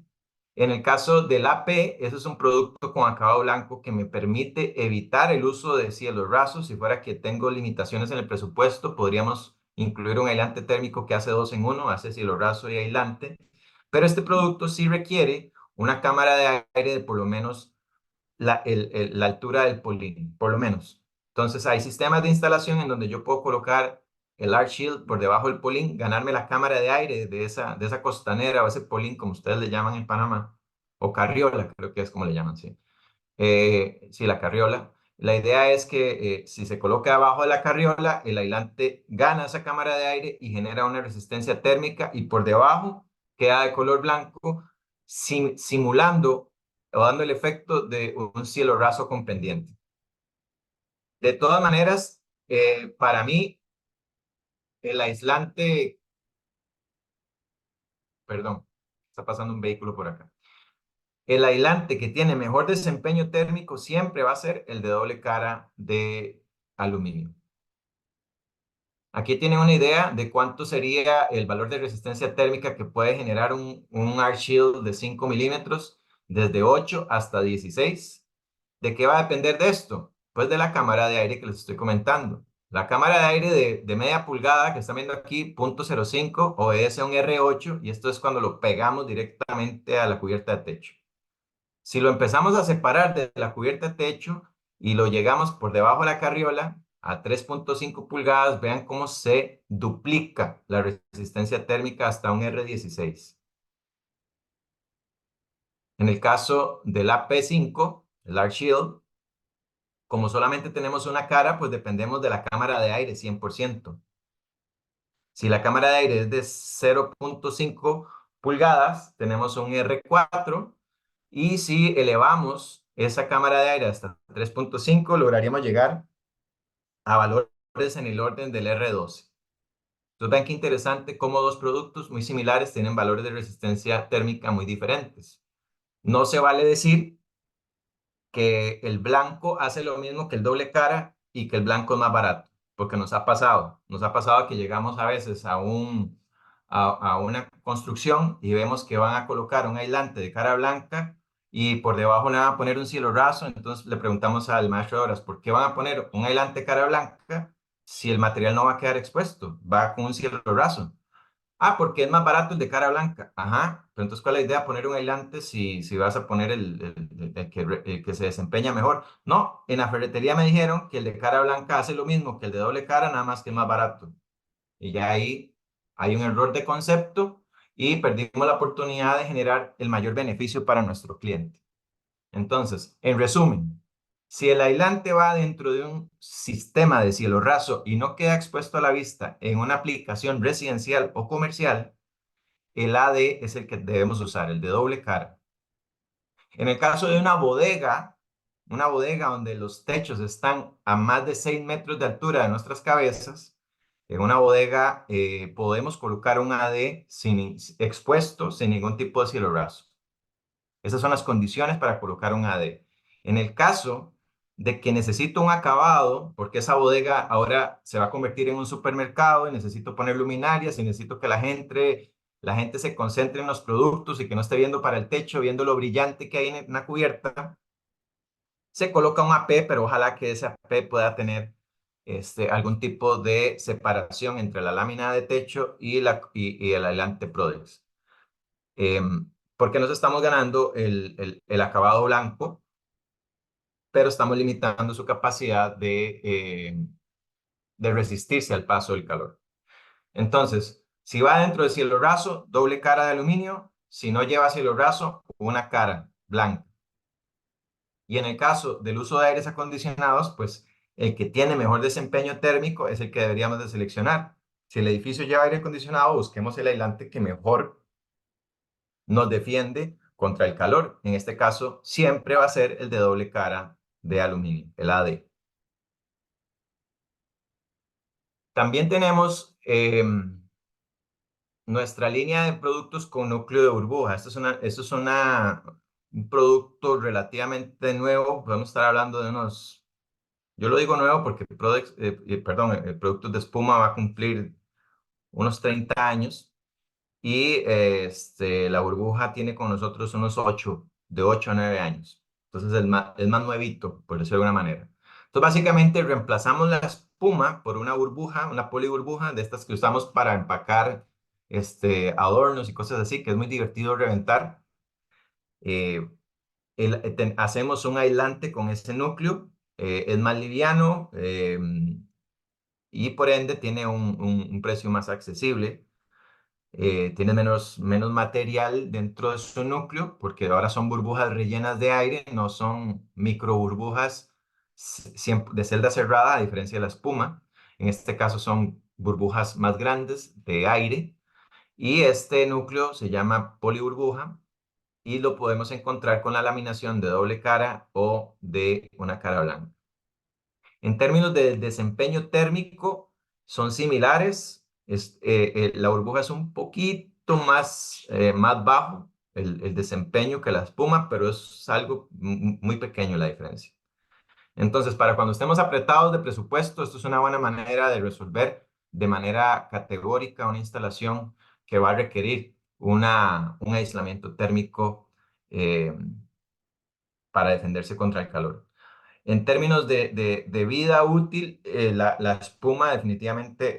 En el caso del AP, ese es un producto con acabado blanco que me permite evitar el uso de cielos rasos. Si fuera que tengo limitaciones en el presupuesto, podríamos incluir un aislante térmico que hace 2 en 1, hace cielo raso y aislante. Pero este producto sí requiere una cámara de aire de por lo menos la altura del polín, por lo menos. Entonces hay sistemas de instalación en donde yo puedo colocar el Arc Shield por debajo del polín, ganarme la cámara de aire de esa costanera o ese polín, como ustedes le llaman en Panamá, o carriola, creo que es como le llaman, sí. Sí, la carriola. La idea es que si se coloca abajo de la carriola, el aislante gana esa cámara de aire y genera una resistencia térmica y por debajo queda de color blanco, simulando o dando el efecto de un cielo raso con pendiente. De todas maneras, para mí, el aislante, perdón, está pasando un vehículo por acá. El aislante que tiene mejor desempeño térmico siempre va a ser el de doble cara de aluminio. Aquí tienen una idea de cuánto sería el valor de resistencia térmica que puede generar un Arc Shield de 5 milímetros, desde 8 hasta 16. ¿De qué va a depender de esto? Pues de la cámara de aire que les estoy comentando. La cámara de aire de media pulgada que están viendo aquí, 0.05, obedece a un R8 y esto es cuando lo pegamos directamente a la cubierta de techo. Si lo empezamos a separar de la cubierta de techo y lo llegamos por debajo de la carriola a 3.5 pulgadas, vean cómo se duplica la resistencia térmica hasta un R16. En el caso del AP5, el Arc Shield, como solamente tenemos una cara, pues dependemos de la cámara de aire 100%. Si la cámara de aire es de 0.5 pulgadas, tenemos un R4. Y si elevamos esa cámara de aire hasta 3.5, lograríamos llegar a valores en el orden del R12. Entonces vean qué interesante cómo dos productos muy similares tienen valores de resistencia térmica muy diferentes. No se vale decir que el blanco hace lo mismo que el doble cara y que el blanco es más barato, porque nos ha pasado que llegamos a veces a una construcción y vemos que van a colocar un aislante de cara blanca y por debajo le van a poner un cielo raso, entonces le preguntamos al maestro de obras, ¿por qué van a poner un aislante de cara blanca si el material no va a quedar expuesto? Va con un cielo raso. Ah, porque es más barato el de cara blanca. Ajá. Pero entonces, ¿cuál es la idea? Poner un aislante si vas a poner el que se desempeña mejor. No, en la ferretería me dijeron que el de cara blanca hace lo mismo que el de doble cara, nada más que es más barato. Y ya ahí hay un error de concepto y perdimos la oportunidad de generar el mayor beneficio para nuestro cliente. Entonces, en resumen, si el aislante va dentro de un sistema de cielo raso y no queda expuesto a la vista en una aplicación residencial o comercial, el AD es el que debemos usar, el de doble cara. En el caso de una bodega donde los techos están a más de 6 metros de altura de nuestras cabezas, en una bodega podemos colocar un AD expuesto sin ningún tipo de cielo raso. Esas son las condiciones para colocar un AD. En el caso de que necesito un acabado, porque esa bodega ahora se va a convertir en un supermercado y necesito poner luminarias y necesito que la gente se concentre en los productos y que no esté viendo para el techo, viendo lo brillante que hay en una cubierta, se coloca un AP, pero ojalá que ese AP pueda tener algún tipo de separación entre la lámina de techo y el aislante Prodex. Porque nos estamos ganando el acabado blanco, pero estamos limitando su capacidad de resistirse al paso del calor. Entonces, si va dentro de cielo raso, doble cara de aluminio. Si no lleva cielo raso, una cara blanca. Y en el caso del uso de aires acondicionados, pues el que tiene mejor desempeño térmico es el que deberíamos de seleccionar. Si el edificio lleva aire acondicionado, busquemos el aislante que mejor nos defiende contra el calor. En este caso, siempre va a ser el de doble cara de aluminio, el AD. También tenemos nuestra línea de productos con núcleo de burbuja. Esto es un producto relativamente nuevo. Podemos estar hablando de yo lo digo nuevo porque el producto de espuma va a cumplir unos 30 años. Y la burbuja tiene con nosotros de 8 a 9 años. Entonces es más nuevito, por decirlo de alguna manera. Entonces básicamente reemplazamos la espuma por una burbuja, una poliburbuja de estas que usamos para empacar adornos y cosas así, que es muy divertido reventar. Hacemos un aislante con ese núcleo, es más liviano, y por ende tiene un precio más accesible. Tiene menos material dentro de su núcleo, porque ahora son burbujas rellenas de aire, no son micro burbujas de celda cerrada, a diferencia de la espuma. En este caso son burbujas más grandes de aire, y este núcleo se llama poliburbuja y lo podemos encontrar con la laminación de doble cara o de una cara blanca. En términos de desempeño térmico, son similares. La burbuja es un poquito más bajo el desempeño que la espuma, pero es algo muy pequeño la diferencia. Entonces, para cuando estemos apretados de presupuesto, esto es una buena manera de resolver de manera categórica una instalación que va a requerir un aislamiento térmico eh, para defenderse contra el calor. En términos de vida útil, la espuma definitivamente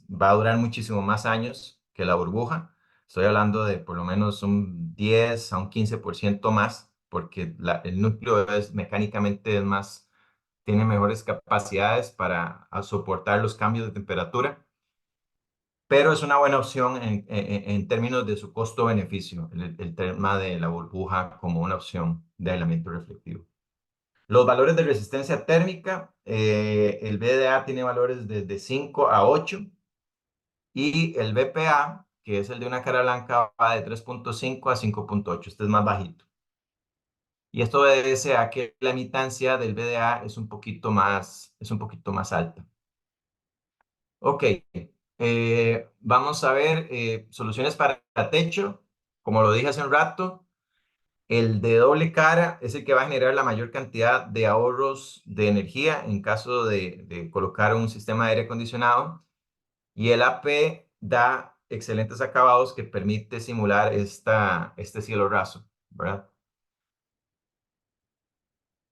va a durar muchísimo más años que la burbuja. Estoy hablando de por lo menos un 10 a un 15% más, porque el núcleo mecánicamente tiene mejores capacidades para soportar los cambios de temperatura, pero es una buena opción en términos de su costo-beneficio, el tema de la burbuja como una opción de aislamiento reflectivo. Los valores de resistencia térmica, el VDA tiene valores desde 5 a 8 y el VPA, que es el de una cara blanca, va de 3.5 a 5.8. Este es más bajito. Y esto obedece a que la emitancia del VDA es un poquito más alta. Ok, vamos a ver soluciones para techo. Como lo dije hace un rato, el de doble cara es el que va a generar la mayor cantidad de ahorros de energía en caso de colocar un sistema de aire acondicionado. Y el AP da excelentes acabados que permite simular este cielo raso, ¿verdad?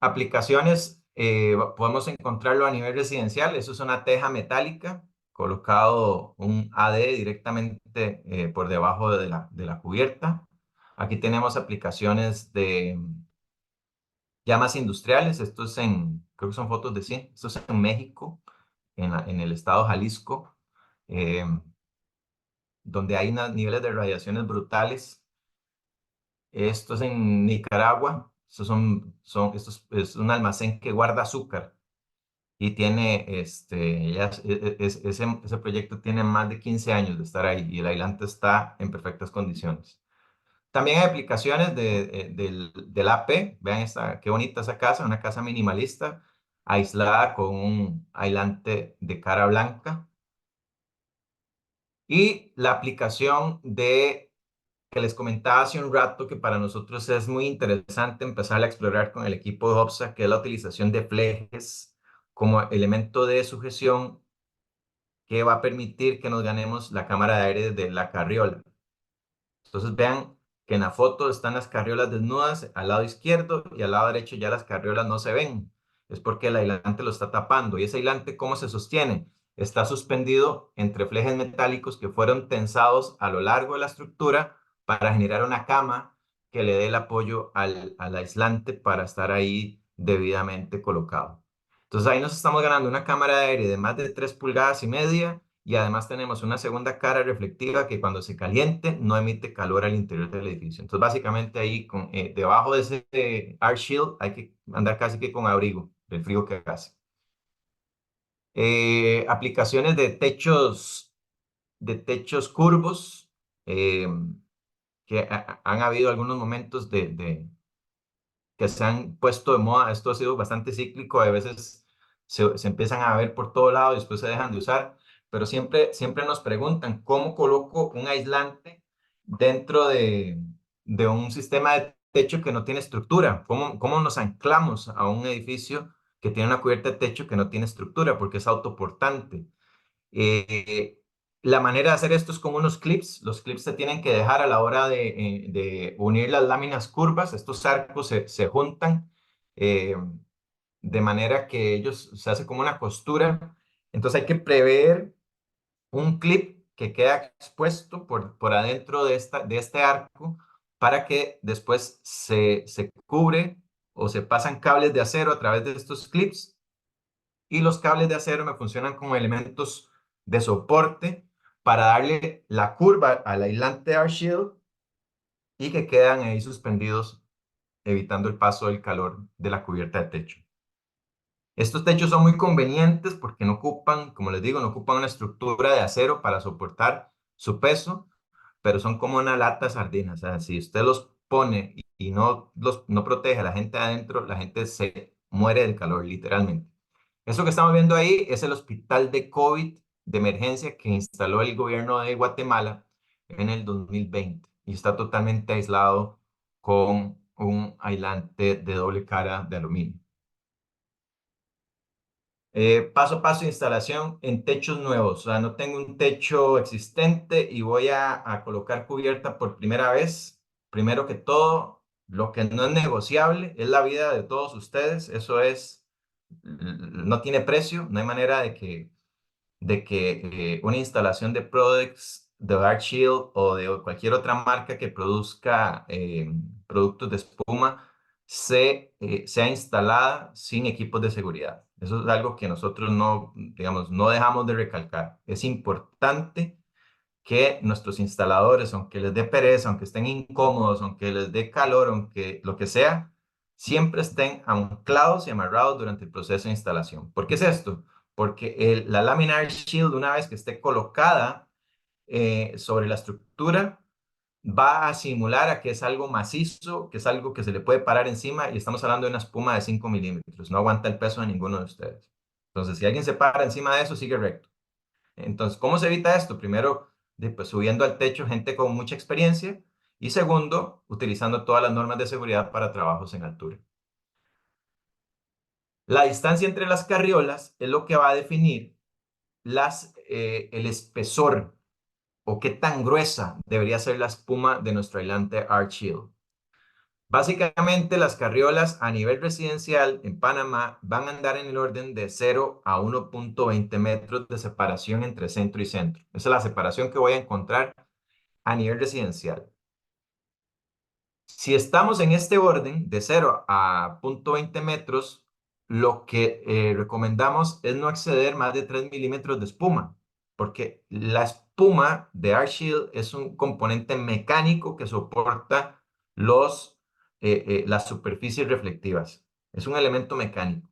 Aplicaciones, podemos encontrarlo a nivel residencial. Eso es una teja metálica, colocado un AD directamente por debajo de la cubierta. Aquí tenemos aplicaciones de llamas industriales. Esto es creo que son fotos de sí. Esto es en México, en el estado Jalisco, eh, donde hay niveles de radiaciones brutales. Esto es en Nicaragua. Esto es un almacén que guarda azúcar y tiene, ese proyecto tiene más de 15 años de estar ahí y el aislante está en perfectas condiciones. También hay aplicaciones del AP. Vean qué bonita esa casa, una casa minimalista, aislada con un aislante de cara blanca. Y la aplicación que les comentaba hace un rato, que para nosotros es muy interesante empezar a explorar con el equipo de OPSA, que es la utilización de flejes como elemento de sujeción que va a permitir que nos ganemos la cámara de aire de la carriola. Entonces vean que en la foto están las carriolas desnudas al lado izquierdo y al lado derecho ya las carriolas no se ven. Es porque el aislante lo está tapando. ¿Y ese aislante cómo se sostiene? Está suspendido entre flejes metálicos que fueron tensados a lo largo de la estructura para generar una cama que le dé el apoyo al aislante para estar ahí debidamente colocado. Entonces ahí nos estamos ganando una cámara de aire de más de 3,5 pulgadas y además tenemos una segunda cara reflectiva que cuando se caliente no emite calor al interior del edificio. Entonces básicamente ahí debajo de ese air shield hay que andar casi que con abrigo del frío que hace. Aplicaciones de techos curvos, que han habido algunos momentos que se han puesto de moda. Esto ha sido bastante cíclico, a veces se empiezan a ver por todo lado y después se dejan de usar, pero siempre nos preguntan cómo coloco un aislante dentro de un sistema de techo que no tiene estructura, cómo nos anclamos a un edificio que tiene una cubierta de techo que no tiene estructura porque es autoportante. La manera de hacer esto es con unos clips. Los clips se tienen que dejar a la hora de unir las láminas curvas. Estos arcos se juntan de manera que se hace como una costura. Entonces hay que prever un clip que queda expuesto por adentro de este arco para que después se cubre o se pasan cables de acero a través de estos clips y los cables de acero me funcionan como elementos de soporte para darle la curva al aislante AirShield y que quedan ahí suspendidos, evitando el paso del calor de la cubierta de techo. Estos techos son muy convenientes porque no ocupan, como les digo, no ocupan una estructura de acero para soportar su peso, pero son como una lata de sardinas. O sea, si usted los pone y no protege a la gente adentro, la gente se muere del calor, literalmente. Eso que estamos viendo ahí es el hospital de COVID de emergencia que instaló el gobierno de Guatemala en el 2020 y está totalmente aislado con un aislante de doble cara de aluminio. Paso a paso instalación en techos nuevos. O sea, no tengo un techo existente y voy a colocar cubierta por primera vez. Primero que todo, lo que no es negociable es la vida de todos ustedes. Eso es, no tiene precio, no hay manera de que una instalación de Prodex, de Dark Shield o de cualquier otra marca que produzca productos de espuma sea instalada sin equipos de seguridad. Eso es algo que nosotros no, digamos, no dejamos de recalcar. Es importante que nuestros instaladores, aunque les dé pereza, aunque estén incómodos, aunque les dé calor, aunque lo que sea, siempre estén anclados y amarrados durante el proceso de instalación. ¿Por qué es esto? Porque la laminar shield, una vez que esté colocada sobre la estructura, va a simular a que es algo macizo, que es algo que se le puede parar encima y estamos hablando de una espuma de 5 milímetros. No aguanta el peso de ninguno de ustedes. Entonces, si alguien se para encima de eso, sigue recto. Entonces, ¿cómo se evita esto? Primero, pues, subiendo al techo gente con mucha experiencia y segundo, utilizando todas las normas de seguridad para trabajos en altura. La distancia entre las carriolas es lo que va a definir el espesor o qué tan gruesa debería ser la espuma de nuestro aislante AirShield. Básicamente, las carriolas a nivel residencial en Panamá van a andar en el orden de 0 a 1.20 metros de separación entre centro y centro. Esa es la separación que voy a encontrar a nivel residencial. Si estamos en este orden de 0 a 0.20 metros, lo que recomendamos es no exceder más de 3 milímetros de espuma, porque la espuma de AirShield es un componente mecánico que soporta las superficies reflectivas. Es un elemento mecánico.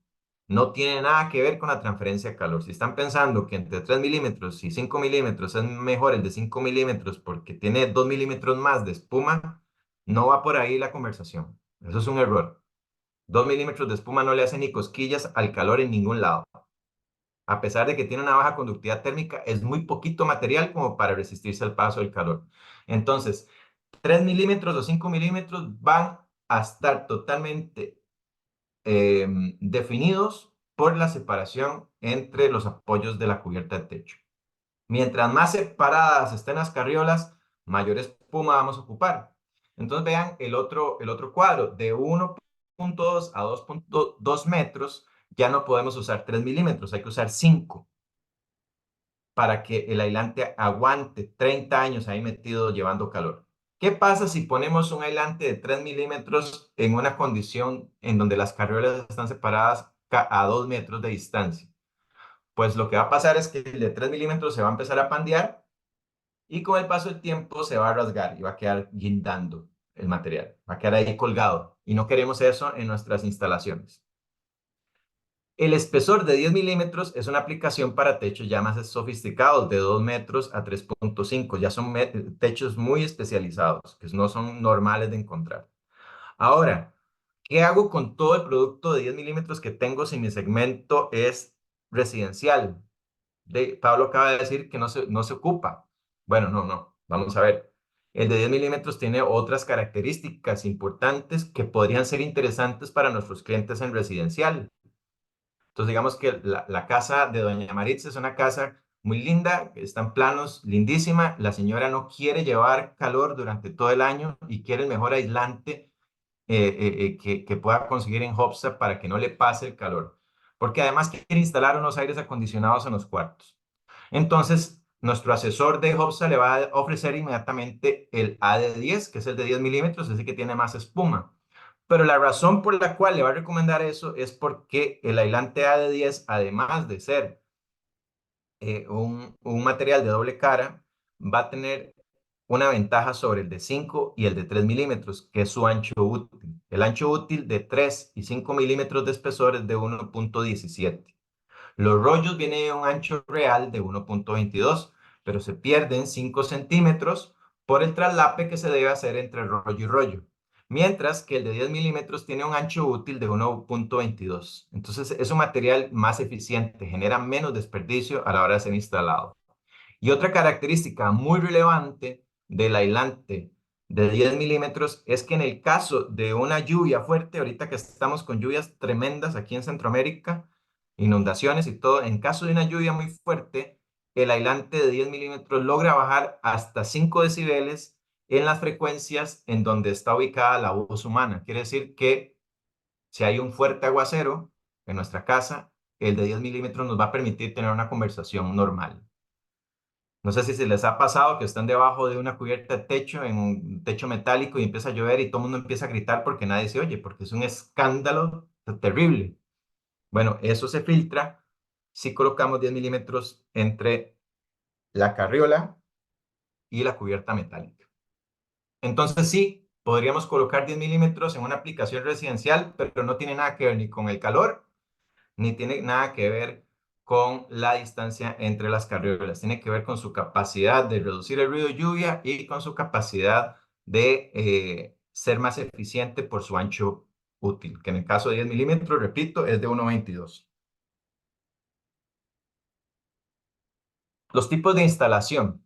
No tiene nada que ver con la transferencia de calor. Si están pensando que entre 3 milímetros y 5 milímetros es mejor el de 5 milímetros porque tiene 2 milímetros más de espuma, no va por ahí la conversación. Eso es un error. 2 milímetros de espuma no le hacen ni cosquillas al calor en ningún lado. A pesar de que tiene una baja conductividad térmica, es muy poquito material como para resistirse al paso del calor. Entonces, 3 milímetros o 5 milímetros van a estar totalmente definidos por la separación entre los apoyos de la cubierta de techo. Mientras más separadas estén las carriolas, mayor espuma vamos a ocupar. Entonces vean el otro cuadro, de 1.2 a 2.2 metros, ya no podemos usar 3 milímetros, hay que usar 5 para que el aislante aguante 30 años ahí metido llevando calor. ¿Qué pasa si ponemos un aislante de 3 milímetros en una condición en donde las carriolas están separadas a 2 metros de distancia? Pues lo que va a pasar es que el de 3 milímetros se va a empezar a pandear y con el paso del tiempo se va a rasgar y va a quedar guindando el material, va a quedar ahí colgado y no queremos eso en nuestras instalaciones. El espesor de 10 milímetros es una aplicación para techos ya más sofisticados, de 2 metros a 3.5. Ya son techos muy especializados, que no son normales de encontrar. Ahora, ¿qué hago con todo el producto de 10 milímetros que tengo si mi segmento es residencial? Pablo acaba de decir que no se ocupa. Bueno, no. Vamos a ver. El de 10 milímetros tiene otras características importantes que podrían ser interesantes para nuestros clientes en residencial. Entonces, digamos que la casa de doña Maritza es una casa muy linda, está en planos, lindísima. La señora no quiere llevar calor durante todo el año y quiere el mejor aislante que pueda conseguir en Hobsa para que no le pase el calor. Porque además quiere instalar unos aires acondicionados en los cuartos. Entonces, nuestro asesor de Hobsa le va a ofrecer inmediatamente el AD10, que es el de 10 milímetros, es el que tiene más espuma. Pero la razón por la cual le va a recomendar eso es porque el aislante AD10, además de ser un material de doble cara, va a tener una ventaja sobre el de 5 y el de 3 milímetros, que es su ancho útil. El ancho útil de 3 y 5 milímetros de espesor es de 1.17. Los rollos vienen en un ancho real de 1.22, pero se pierden 5 centímetros por el traslape que se debe hacer entre rollo y rollo. Mientras que el de 10 milímetros tiene un ancho útil de 1.22. Entonces es un material más eficiente, genera menos desperdicio a la hora de ser instalado. Y otra característica muy relevante del aislante de 10 milímetros es que en el caso de una lluvia fuerte, ahorita que estamos con lluvias tremendas aquí en Centroamérica, inundaciones y todo, en caso de una lluvia muy fuerte, el aislante de 10 milímetros logra bajar hasta 5 decibeles en las frecuencias en donde está ubicada la voz humana. Quiere decir que si hay un fuerte aguacero en nuestra casa, el de 10 milímetros nos va a permitir tener una conversación normal. No sé si se les ha pasado que están debajo de una cubierta de techo, en un techo metálico y empieza a llover y todo el mundo empieza a gritar porque nadie se oye, porque es un escándalo terrible. Bueno, eso se filtra si colocamos 10 milímetros entre la carriola y la cubierta metálica. Entonces sí, podríamos colocar 10 milímetros en una aplicación residencial, pero no tiene nada que ver ni con el calor ni tiene nada que ver con la distancia entre las carriolas. Tiene que ver con su capacidad de reducir el ruido de lluvia y con su capacidad de ser más eficiente por su ancho útil, que en el caso de 10 milímetros, repito, es de 1.22. Los tipos de instalación.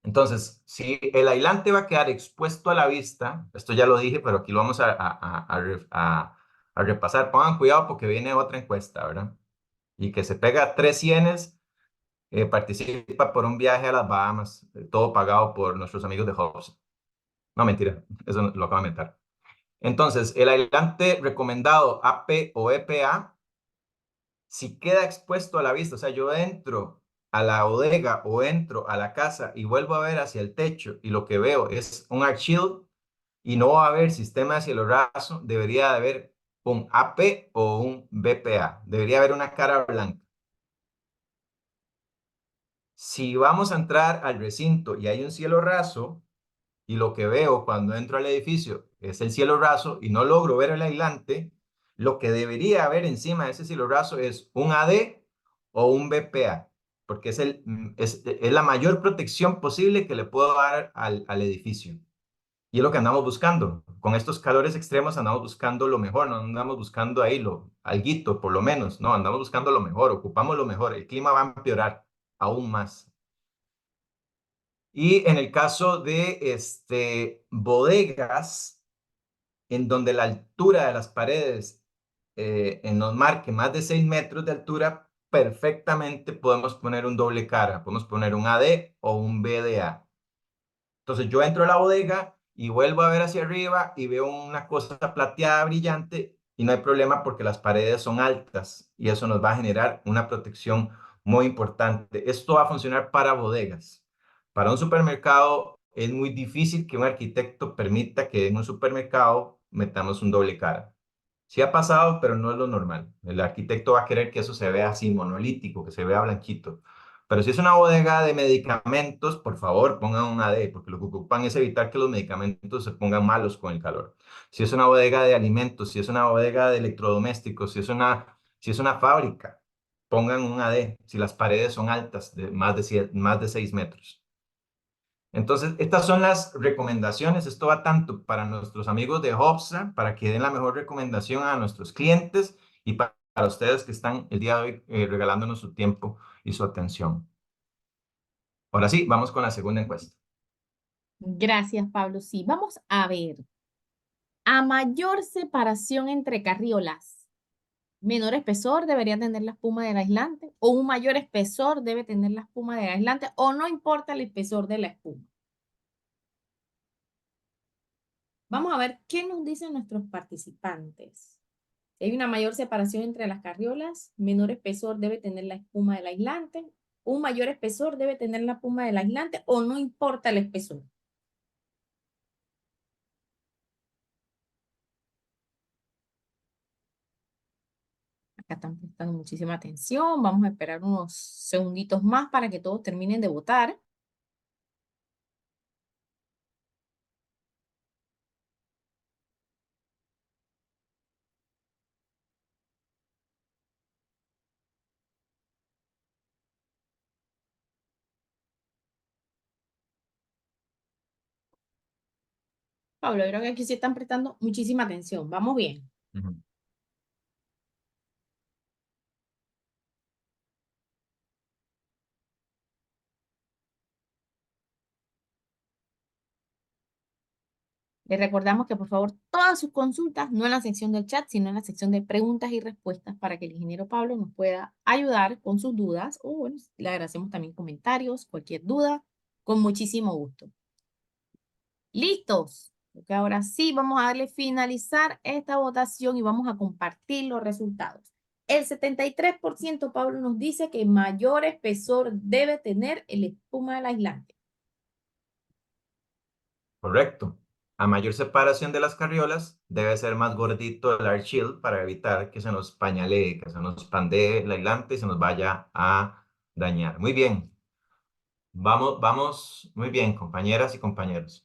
Entonces, si el aislante va a quedar expuesto a la vista, esto ya lo dije, pero aquí lo vamos a repasar. Pongan cuidado porque viene otra encuesta, ¿verdad? Y que se pega 3 cienes, participa por un viaje a las Bahamas, todo pagado por nuestros amigos de Hobson. No, mentira, eso lo acabo de inventar. Entonces, el aislante recomendado AP o EPA, si queda expuesto a la vista, o sea, yo entro a la bodega o entro a la casa y vuelvo a ver hacia el techo y lo que veo es un arc shield y no va a haber sistema de cielo raso, debería de haber un AP o un BPA, debería haber una cara blanca. Si vamos a entrar al recinto y hay un cielo raso, y lo que veo cuando entro al edificio es el cielo raso y no logro ver el aislante, lo que debería haber encima de ese cielo raso es un AD o un BPA, porque es la mayor protección posible que le puedo dar al edificio. Y es lo que andamos buscando. Con estos calores extremos andamos buscando lo mejor, no andamos buscando ahí alguito, por lo menos, no, andamos buscando lo mejor, ocupamos lo mejor, el clima va a empeorar aún más. Y en el caso de bodegas, en donde la altura de las paredes nos marque más de 6 metros de altura, perfectamente podemos poner un doble cara, podemos poner un AD o un BDA. Entonces yo entro a la bodega y vuelvo a ver hacia arriba y veo una cosa plateada brillante y no hay problema porque las paredes son altas y eso nos va a generar una protección muy importante. Esto va a funcionar para bodegas. Para un supermercado es muy difícil que un arquitecto permita que en un supermercado metamos un doble cara. Sí ha pasado, pero no es lo normal. El arquitecto va a querer que eso se vea así monolítico, que se vea blanquito. Pero si es una bodega de medicamentos, por favor, pongan un AD, porque lo que ocupan es evitar que los medicamentos se pongan malos con el calor. Si es una bodega de alimentos, si es una bodega de electrodomésticos, si es una fábrica, pongan un AD si las paredes son altas, de más de 6 metros. Entonces, estas son las recomendaciones. Esto va tanto para nuestros amigos de Hobsa, para que den la mejor recomendación a nuestros clientes y para ustedes que están el día de hoy regalándonos su tiempo y su atención. Ahora sí, vamos con la segunda encuesta. Gracias, Pablo. Sí, vamos a ver. A mayor separación entre carriolas, menor espesor debería tener la espuma del aislante, o un mayor espesor debe tener la espuma del aislante, o no importa el espesor de la espuma. Vamos a ver qué nos dicen nuestros participantes. Si hay una mayor separación entre las carriolas, menor espesor debe tener la espuma del aislante, un mayor espesor debe tener la espuma del aislante, o no importa el espesor. acá están prestando muchísima atención. Vamos a esperar unos segunditos más para que todos terminen de votar. Pablo, creo que aquí sí están prestando muchísima atención. Vamos bien. Ujú. Les recordamos que por favor todas sus consultas, no en la sección del chat, sino en la sección de preguntas y respuestas para que el ingeniero Pablo nos pueda ayudar con sus dudas. O bueno, le agradecemos también comentarios, cualquier duda, con muchísimo gusto. ¿Listos? Porque ahora sí vamos a darle finalizar esta votación y vamos a compartir los resultados. El 73%, Pablo, nos dice que mayor espesor debe tener el espuma del aislante. Correcto. A mayor separación de las carriolas, debe ser más gordito el air shield para evitar que se nos pañalee, que se nos pandee el aislante y se nos vaya a dañar. Muy bien. Vamos muy bien, compañeras y compañeros.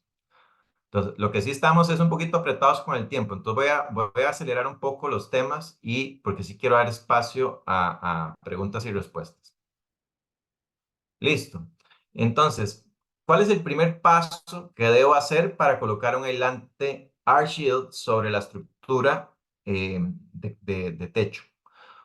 Entonces, lo que sí estamos es un poquito apretados con el tiempo. Entonces, voy a acelerar un poco los temas y porque sí quiero dar espacio a preguntas y respuestas. Listo. Entonces, ¿cuál es el primer paso que debo hacer para colocar un aislante R-Shield sobre la estructura de techo?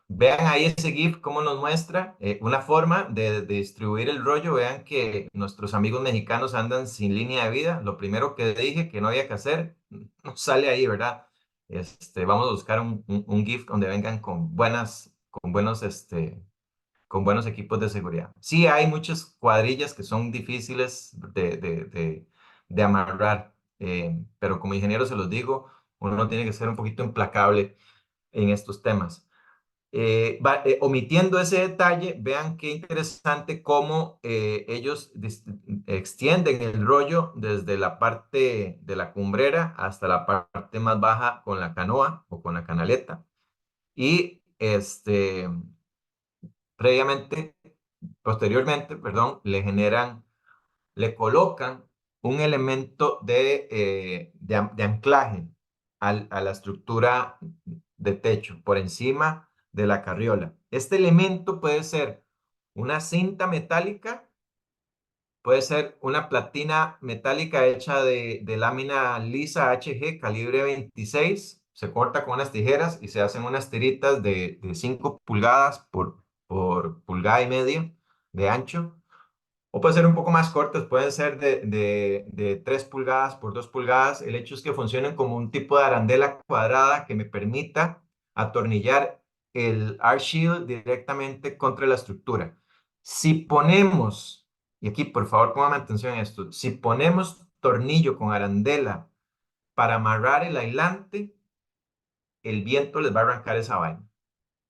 Vean ahí ese GIF, cómo nos muestra una forma de distribuir el rollo. Vean que nuestros amigos mexicanos andan sin línea de vida. Lo primero que dije que no había que hacer, no sale ahí, ¿verdad? Vamos a buscar un GIF donde vengan con buenos equipos de seguridad. Sí, hay muchas cuadrillas que son difíciles de amarrar, pero como ingeniero se los digo, uno tiene que ser un poquito implacable en estos temas. Omitiendo ese detalle, vean qué interesante cómo ellos extienden el rollo desde la parte de la cumbrera hasta la parte más baja con la canoa o con la canaleta. Y posteriormente, perdón, le colocan un elemento de anclaje a la estructura de techo por encima de la carriola. Este elemento puede ser una cinta metálica, puede ser una platina metálica hecha de lámina lisa HG calibre 26. Se corta con unas tijeras y se hacen unas tiritas de 5 pulgadas por pulgada y media de ancho. O puede ser un poco más cortas, pueden ser de 3 pulgadas por 2 pulgadas. El hecho es que funcionen como un tipo de arandela cuadrada que me permita atornillar el R-Shield directamente contra la estructura. Si ponemos, y aquí por favor pongan atención a esto, si ponemos tornillo con arandela para amarrar el aislante, el viento les va a arrancar esa vaina.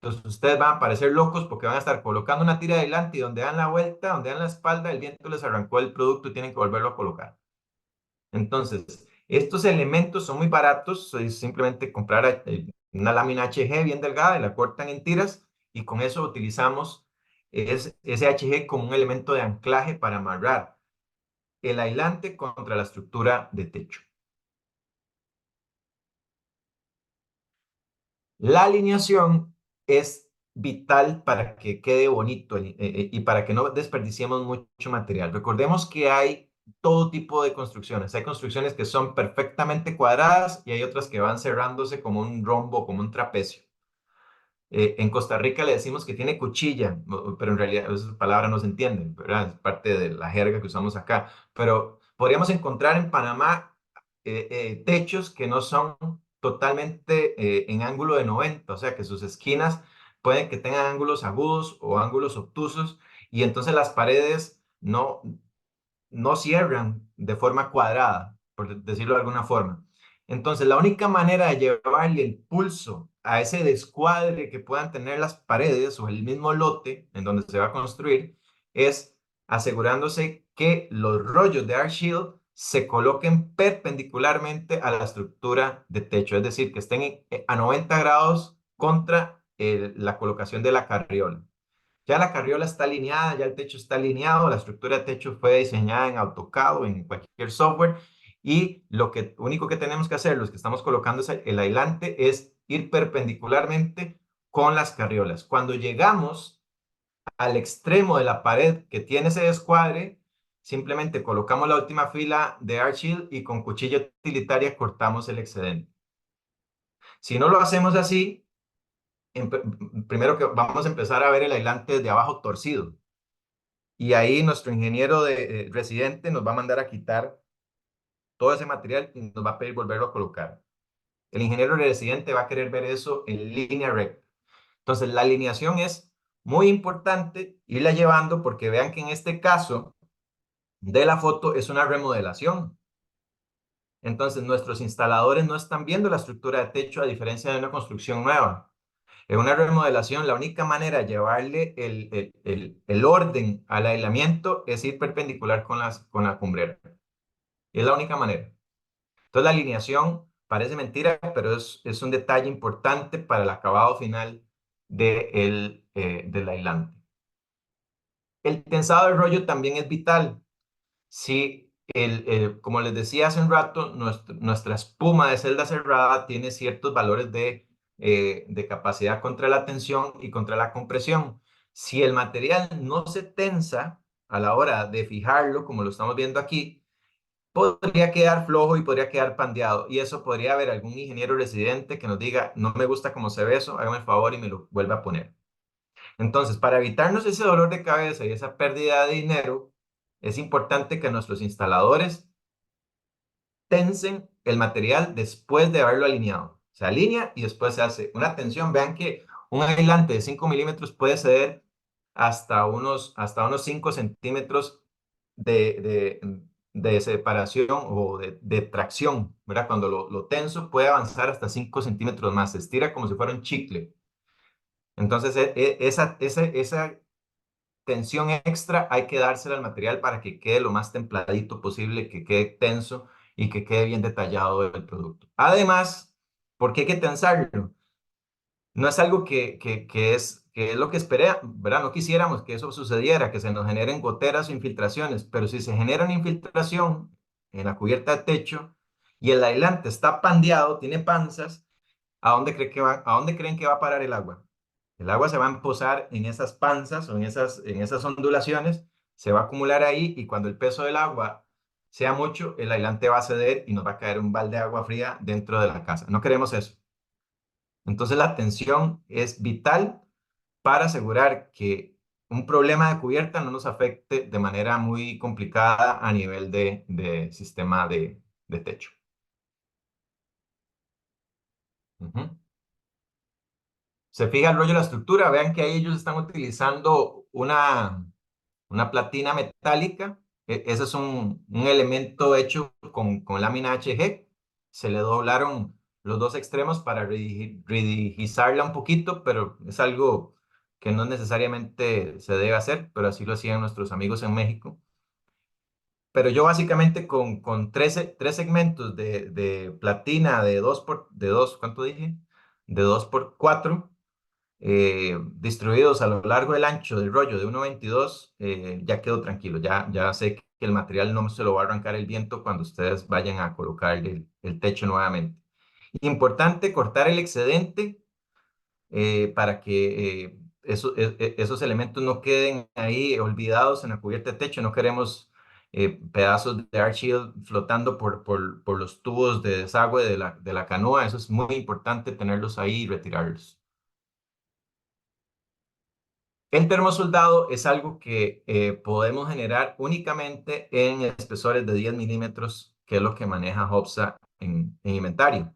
Entonces ustedes van a parecer locos porque van a estar colocando una tira de adelante y donde dan la vuelta, donde dan la espalda, el viento les arrancó el producto y tienen que volverlo a colocar. Entonces, estos elementos son muy baratos, es simplemente comprar una lámina HG bien delgada y la cortan en tiras y con eso utilizamos ese HG como un elemento de anclaje para amarrar el aislante contra la estructura de techo. La alineación es vital para que quede bonito y para que no desperdiciemos mucho material. Recordemos que hay todo tipo de construcciones. Hay construcciones que son perfectamente cuadradas y hay otras que van cerrándose como un rombo, como un trapecio. En Costa Rica le decimos que tiene cuchilla, pero en realidad esa palabra no se entiende, ¿verdad? Es parte de la jerga que usamos acá. Pero podríamos encontrar en Panamá techos que no son totalmente en ángulo de 90, o sea que sus esquinas pueden que tengan ángulos agudos o ángulos obtusos y entonces las paredes no cierran de forma cuadrada, por decirlo de alguna forma. Entonces, la única manera de llevarle el pulso a ese descuadre que puedan tener las paredes o el mismo lote en donde se va a construir es asegurándose que los rollos de R-Shield se coloquen perpendicularmente a la estructura de techo, es decir, que estén a 90 grados contra la colocación de la carriola. Ya la carriola está alineada, ya el techo está alineado, la estructura de techo fue diseñada en AutoCAD o en cualquier software y lo único que tenemos que hacer, los que estamos colocando el aislante, es ir perpendicularmente con las carriolas. Cuando llegamos al extremo de la pared que tiene ese descuadre, simplemente colocamos la última fila de AirShield y con cuchilla utilitaria cortamos el excedente. Si no lo hacemos así, primero que vamos a empezar a ver el aislante de abajo torcido. Y ahí nuestro ingeniero residente nos va a mandar a quitar todo ese material y nos va a pedir volverlo a colocar. El ingeniero residente va a querer ver eso en línea recta. Entonces, la alineación es muy importante irla llevando porque vean que en este caso de la foto es una remodelación. Entonces, nuestros instaladores no están viendo la estructura de techo a diferencia de una construcción nueva. En una remodelación, la única manera de llevarle el orden al aislamiento es ir perpendicular con la cumbrera. Es la única manera. Entonces, la alineación parece mentira, pero es un detalle importante para el acabado final del aislante. El tensado del rollo también es vital. Si, como les decía hace un rato, nuestra espuma de celda cerrada tiene ciertos valores de capacidad contra la tensión y contra la compresión. Si el material no se tensa a la hora de fijarlo, como lo estamos viendo aquí, podría quedar flojo y podría quedar pandeado. Y eso podría haber algún ingeniero residente que nos diga, no me gusta cómo se ve eso, hágame el favor y me lo vuelve a poner. Entonces, para evitarnos ese dolor de cabeza y esa pérdida de dinero, es importante que nuestros instaladores tensen el material después de haberlo alineado. Se alinea y después se hace una tensión. Vean que un aislante de 5 milímetros puede ceder hasta unos 5 centímetros de separación o de tracción, ¿verdad? Cuando lo tenso puede avanzar hasta 5 centímetros más. Se estira como si fuera un chicle. Entonces, esa tensión extra hay que dársela al material para que quede lo más templadito posible, que quede tenso y que quede bien detallado el producto. Además, ¿por qué hay que tensarlo? No es algo que es lo que esperé, ¿verdad? No quisiéramos que eso sucediera, que se nos generen goteras o infiltraciones, pero si se genera una infiltración en la cubierta de techo y el aislante está pandeado, tiene panzas, ¿a dónde creen que va a parar el agua? El agua se va a emposar en esas panzas o en esas ondulaciones, se va a acumular ahí y cuando el peso del agua sea mucho, el aislante va a ceder y nos va a caer un balde de agua fría dentro de la casa. No queremos eso. Entonces la tensión es vital para asegurar que un problema de cubierta no nos afecte de manera muy complicada a nivel de sistema de techo. Se fija el rollo de la estructura, vean que ahí ellos están utilizando una platina metálica. Ese es un elemento hecho con lámina HG. Se le doblaron los dos extremos para rigidizarla un poquito, pero es algo que no necesariamente se debe hacer, pero así lo hacían nuestros amigos en México. Pero yo básicamente con tres segmentos de platina de 2, ¿cuánto dije? De 2 por 4 distribuidos a lo largo del ancho del rollo de 1,22, ya quedo tranquilo, ya sé que el material no se lo va a arrancar el viento cuando ustedes vayan a colocar el techo nuevamente. Importante cortar el excedente para que esos elementos no queden ahí olvidados en la cubierta de techo. No queremos pedazos de AirShield flotando por los tubos de desagüe de la canoa. Eso es muy importante tenerlos ahí y retirarlos. El termosoldado es algo que podemos generar únicamente en espesores de 10 milímetros, que es lo que maneja Hobsa en inventario.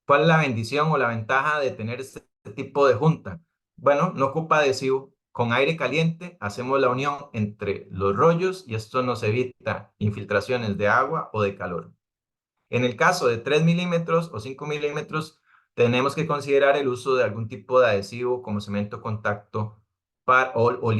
¿Cuál es la bendición o la ventaja de tener este tipo de junta? Bueno, no ocupa adhesivo. Con aire caliente hacemos la unión entre los rollos y esto nos evita infiltraciones de agua o de calor. En el caso de 3 milímetros o 5 milímetros, tenemos que considerar el uso de algún tipo de adhesivo como cemento contacto o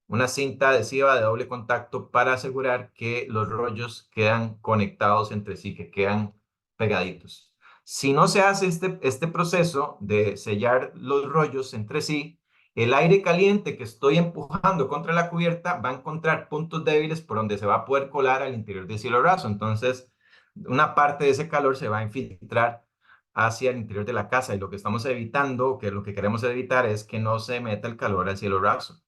una cinta adhesiva de doble contacto para asegurar que los rollos quedan conectados entre sí, que quedan pegaditos. Si no se hace este proceso de sellar los rollos entre sí, el aire caliente que estoy empujando contra la cubierta va a encontrar puntos débiles por donde se va a poder colar al interior del cielo raso. Entonces, una parte de ese calor se va a infiltrar hacia el interior de la casa y lo que estamos evitando, que lo que queremos evitar es que no se meta el calor al cielo raso,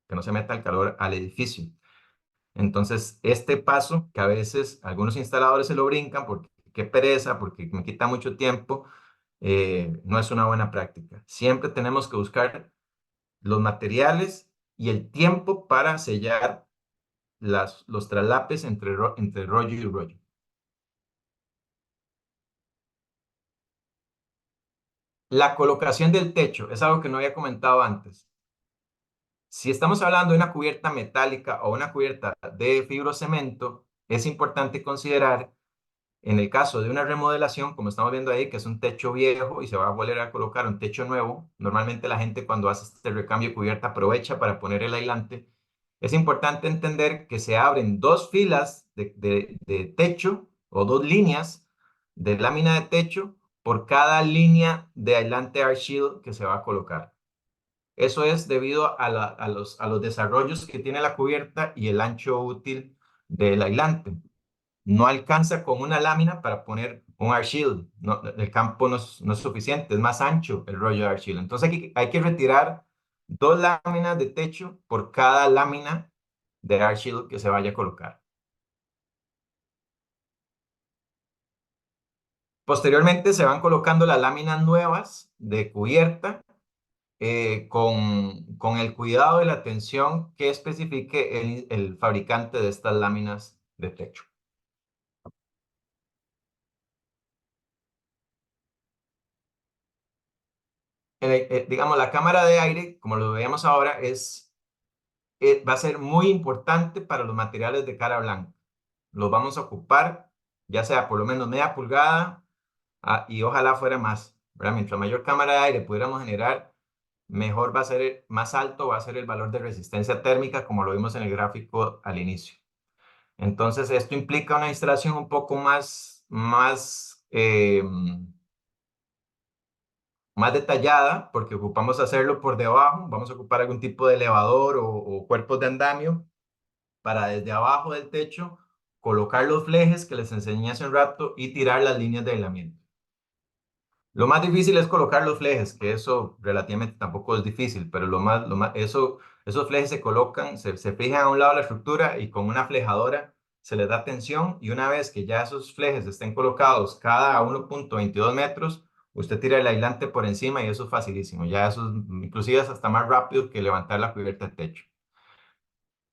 que no se meta el calor al edificio. Entonces, este paso que a veces algunos instaladores se lo brincan porque qué pereza, porque me quita mucho tiempo, no es una buena práctica. Siempre tenemos que buscar los materiales y el tiempo para sellar los traslapes entre rollo y rollo. La colocación del techo es algo que no había comentado antes. Si estamos hablando de una cubierta metálica o una cubierta de fibrocemento, es importante considerar, en el caso de una remodelación, como estamos viendo ahí, que es un techo viejo y se va a volver a colocar un techo nuevo, normalmente la gente cuando hace este recambio de cubierta aprovecha para poner el aislante. Es importante entender que se abren dos filas de techo o dos líneas de lámina de techo por cada línea de aislante Air Shield que se va a colocar. Eso es debido a los desarrollos que tiene la cubierta y el ancho útil del aislante. No alcanza con una lámina para poner un Air Shield. No, el campo no es suficiente, es más ancho el rollo de Air Shield. Entonces hay que retirar dos láminas de techo por cada lámina de Air Shield que se vaya a colocar. Posteriormente se van colocando las láminas nuevas de cubierta con el cuidado y la atención que especifique el fabricante de estas láminas de techo. Digamos, la cámara de aire, como lo veíamos ahora, va a ser muy importante para los materiales de cara blanca. Los vamos a ocupar, ya sea por lo menos media pulgada y ojalá fuera más, ¿verdad? Mientras mayor cámara de aire pudiéramos generar, mejor va a ser, más alto va a ser el valor de resistencia térmica, como lo vimos en el gráfico al inicio. Entonces, esto implica una instalación un poco más detallada, porque ocupamos hacerlo por debajo. Vamos a ocupar algún tipo de elevador o cuerpos de andamio para desde abajo del techo colocar los flejes que les enseñé hace un rato y tirar las líneas de aislamiento. Lo más difícil es colocar los flejes, que eso relativamente tampoco es difícil, pero esos flejes se colocan, se fijan a un lado de la estructura y con una flejadora se les da tensión y una vez que ya esos flejes estén colocados cada 1.22 metros, usted tira el aislante por encima y eso es facilísimo. Ya eso inclusive es hasta más rápido que levantar la cubierta del techo.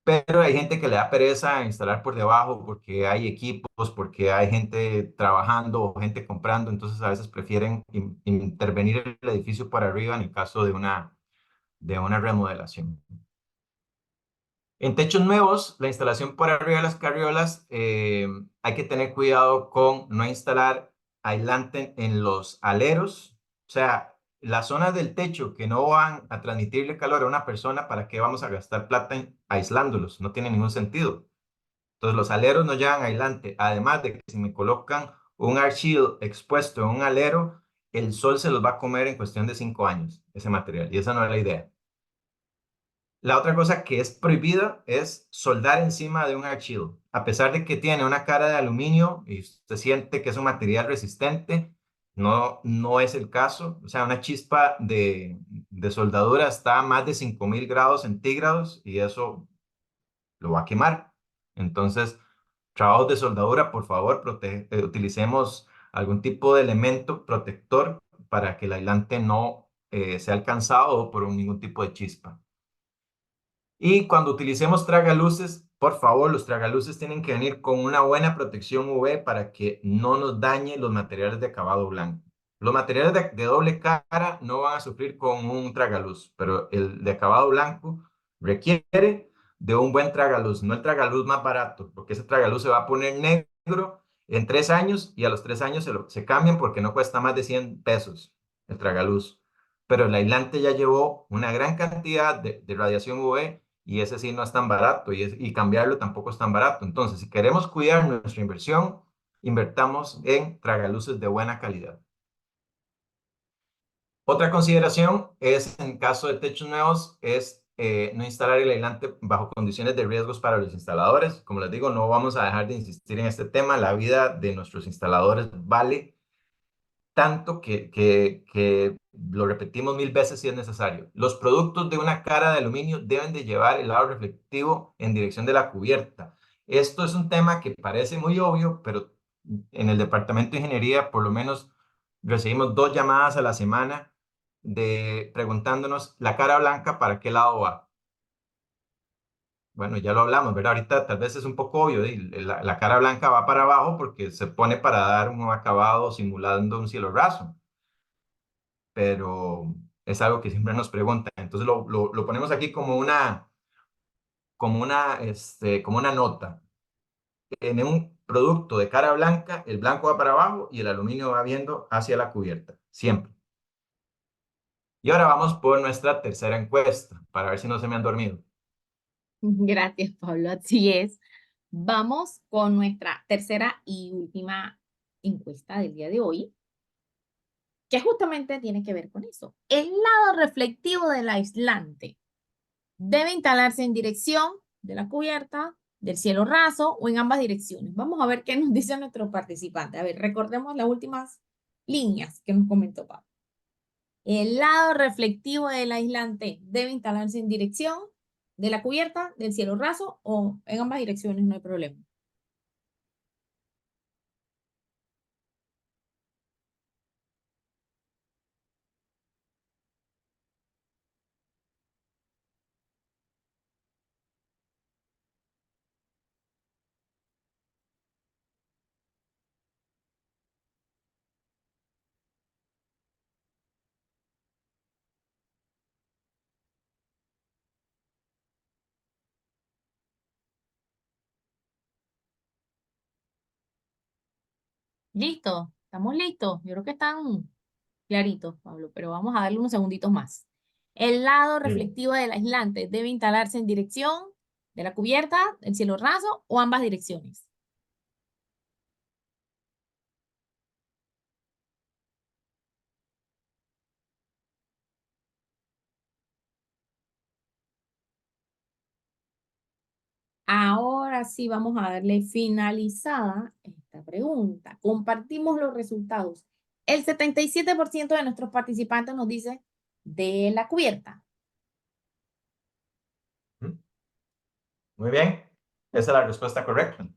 Pero hay gente que le da pereza instalar por debajo porque hay equipos, porque hay gente trabajando o gente comprando, entonces a veces prefieren intervenir el edificio por arriba en el caso de una remodelación. En techos nuevos, la instalación por arriba de las carriolas, hay que tener cuidado con no instalar aislante en los aleros, o sea, las zonas del techo que no van a transmitirle calor a una persona, ¿para qué vamos a gastar plata aislándolos? No tiene ningún sentido. Entonces los aleros no llevan aislante, además de que si me colocan un Air Shield expuesto en un alero, el sol se los va a comer en cuestión de 5 años, ese material, y esa no es la idea. La otra cosa que es prohibida es soldar encima de un Air Shield. A pesar de que tiene una cara de aluminio y se siente que es un material resistente, no es el caso. O sea, una chispa de soldadura está a más de 5000 grados centígrados y eso lo va a quemar. Entonces, trabajos de soldadura, por favor, utilicemos algún tipo de elemento protector para que el aislante no sea alcanzado por ningún tipo de chispa. Y cuando utilicemos tragaluces, por favor, los tragaluces tienen que venir con una buena protección UV para que no nos dañe los materiales de acabado blanco. Los materiales de doble cara no van a sufrir con un tragaluz, pero el de acabado blanco requiere de un buen tragaluz, no el tragaluz más barato, porque ese tragaluz se va a poner negro en 3 años y a los 3 años se cambian porque no cuesta más de 100 pesos el tragaluz. Pero el aislante ya llevó una gran cantidad de radiación UV y ese sí no es tan barato y cambiarlo tampoco es tan barato. Entonces, si queremos cuidar nuestra inversión, invertamos en tragaluces de buena calidad. Otra consideración es, en caso de techos nuevos, es no instalar el aislante bajo condiciones de riesgos para los instaladores. Como les digo, no vamos a dejar de insistir en este tema. La vida de nuestros instaladores vale tanto que lo repetimos 1000 veces si es necesario. Los productos de una cara de aluminio deben de llevar el lado reflectivo en dirección de la cubierta. Esto es un tema que parece muy obvio, pero en el departamento de ingeniería por lo menos recibimos 2 llamadas a la semana preguntándonos la cara blanca para qué lado va. Bueno, ya lo hablamos, ¿verdad? Ahorita tal vez es un poco obvio, la cara blanca va para abajo porque se pone para dar un acabado simulando un cielo raso, pero es algo que siempre nos preguntan. Entonces lo ponemos aquí como una nota. En un producto de cara blanca, el blanco va para abajo y el aluminio va viendo hacia la cubierta, siempre. Y ahora vamos por nuestra tercera encuesta, para ver si no se me han dormido. Gracias, Pablo. Así es. Vamos con nuestra tercera y última encuesta del día de hoy, que justamente tiene que ver con eso. El lado reflectivo del aislante debe instalarse en dirección de la cubierta, del cielo raso o en ambas direcciones. Vamos a ver qué nos dice nuestro participante. A ver, recordemos las últimas líneas que nos comentó Pablo. El lado reflectivo del aislante debe instalarse en dirección de la cubierta, del cielo raso o en ambas direcciones, no hay problema. Listo, estamos listos. Yo creo que están claritos, Pablo, pero vamos a darle unos segunditos más. El lado reflectivo del aislante debe instalarse en dirección de la cubierta, del cielo raso o ambas direcciones. Ahora sí vamos a darle finalizada esta pregunta. Compartimos los resultados. El 77% de nuestros participantes nos dice de la cubierta. Muy bien, esa es la respuesta correcta.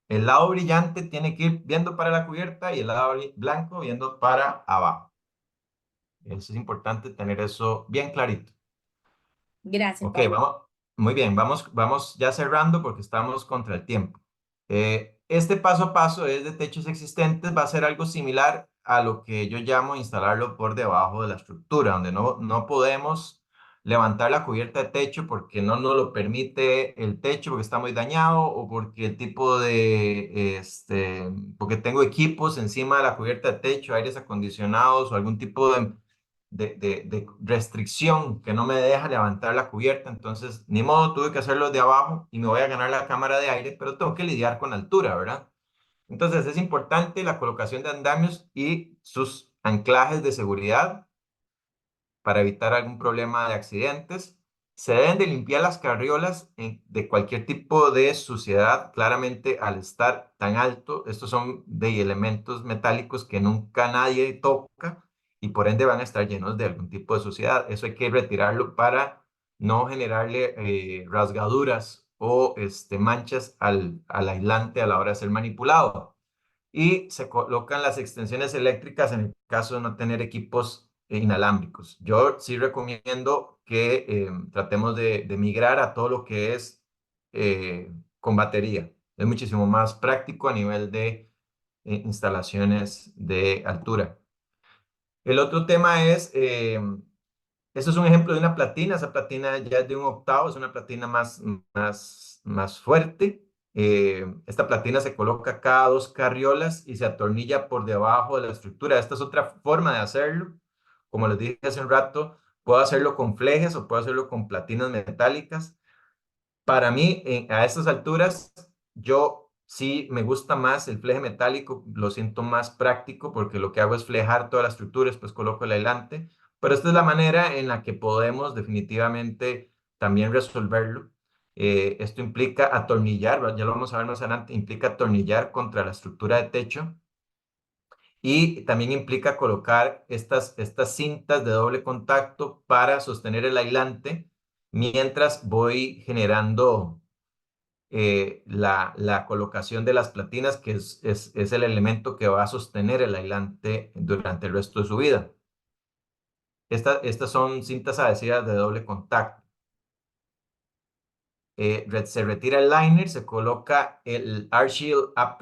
El lado brillante tiene que ir viendo para la cubierta y el lado blanco viendo para abajo. Eso es importante tener eso bien clarito. Gracias, Ok, Pablo. muy bien, vamos ya cerrando porque estamos contra el tiempo. Este paso a paso es de techos existentes, va a ser algo similar a lo que yo llamo instalarlo por debajo de la estructura, donde no podemos levantar la cubierta de techo porque no nos lo permite el techo porque está muy dañado o porque el tipo porque tengo equipos encima de la cubierta de techo, aires acondicionados o algún tipo de restricción que no me deja levantar la cubierta, entonces ni modo, tuve que hacerlo de abajo y me voy a ganar la cámara de aire, pero tengo que lidiar con la altura, ¿verdad? Entonces es importante la colocación de andamios y sus anclajes de seguridad para evitar algún problema de accidentes. Se deben de limpiar las carriolas de cualquier tipo de suciedad, claramente al estar tan alto, estos son de elementos metálicos que nunca nadie toca y por ende van a estar llenos de algún tipo de suciedad. Eso hay que retirarlo para no generarle rasgaduras o manchas al aislante a la hora de ser manipulado. Y se colocan las extensiones eléctricas en el caso de no tener equipos inalámbricos. Yo sí recomiendo que tratemos de migrar a todo lo que es con batería. Es muchísimo más práctico a nivel de instalaciones de altura. El otro tema es, eso es un ejemplo de una platina. Esa platina ya es de 1/8, es una platina más fuerte. Esta platina se coloca cada 2 carriolas y se atornilla por debajo de la estructura. Esta es otra forma de hacerlo. Como les dije hace un rato, puedo hacerlo con flejes o puedo hacerlo con platinas metálicas. Para mí, a estas alturas, yo Sí, me gusta más el fleje metálico, lo siento más práctico porque lo que hago es flejar toda la estructura, después coloco el aislante, pero esta es la manera en la que podemos definitivamente también resolverlo. Esto implica atornillar, ya lo vamos a ver más adelante, implica atornillar contra la estructura de techo y también implica colocar estas cintas de doble contacto para sostener el aislante mientras voy generando la colocación de las platinas, que es el elemento que va a sostener el aislante durante el resto de su vida. Estas son cintas adhesivas de doble contacto. Se retira el liner, se coloca el R-Shield AP,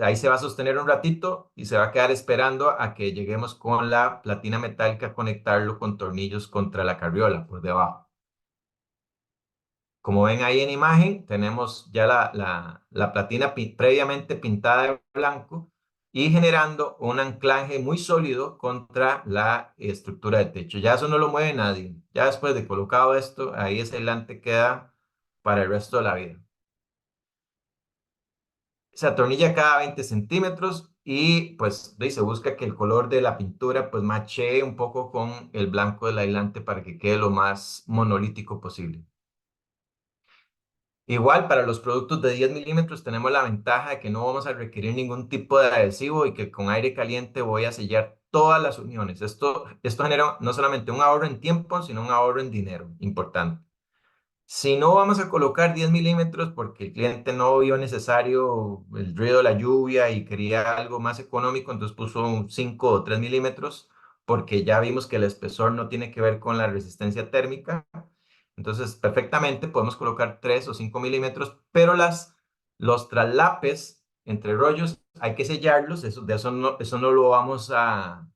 ahí se va a sostener un ratito y se va a quedar esperando a que lleguemos con la platina metálica a conectarlo con tornillos contra la carriola por debajo. Como ven ahí en imagen, tenemos ya la platina previamente pintada de blanco y generando un anclaje muy sólido contra la estructura de techo. Ya eso no lo mueve nadie. Ya después de colocado esto, ahí ese aislante queda para el resto de la vida. Se atornilla cada 20 centímetros y pues se busca que el color de la pintura pues machee un poco con el blanco del aislante para que quede lo más monolítico posible. Igual para los productos de 10 milímetros tenemos la ventaja de que no vamos a requerir ningún tipo de adhesivo y que con aire caliente voy a sellar todas las uniones. Esto genera no solamente un ahorro en tiempo, sino un ahorro en dinero, importante. Si no vamos a colocar 10 milímetros porque el cliente no vio necesario el ruido de la lluvia y quería algo más económico, entonces puso un 5 o 3 milímetros porque ya vimos que el espesor no tiene que ver con la resistencia térmica. Entonces, perfectamente podemos colocar 3 o 5 milímetros, pero los traslapes entre rollos hay que sellarlos, eso no lo vamos a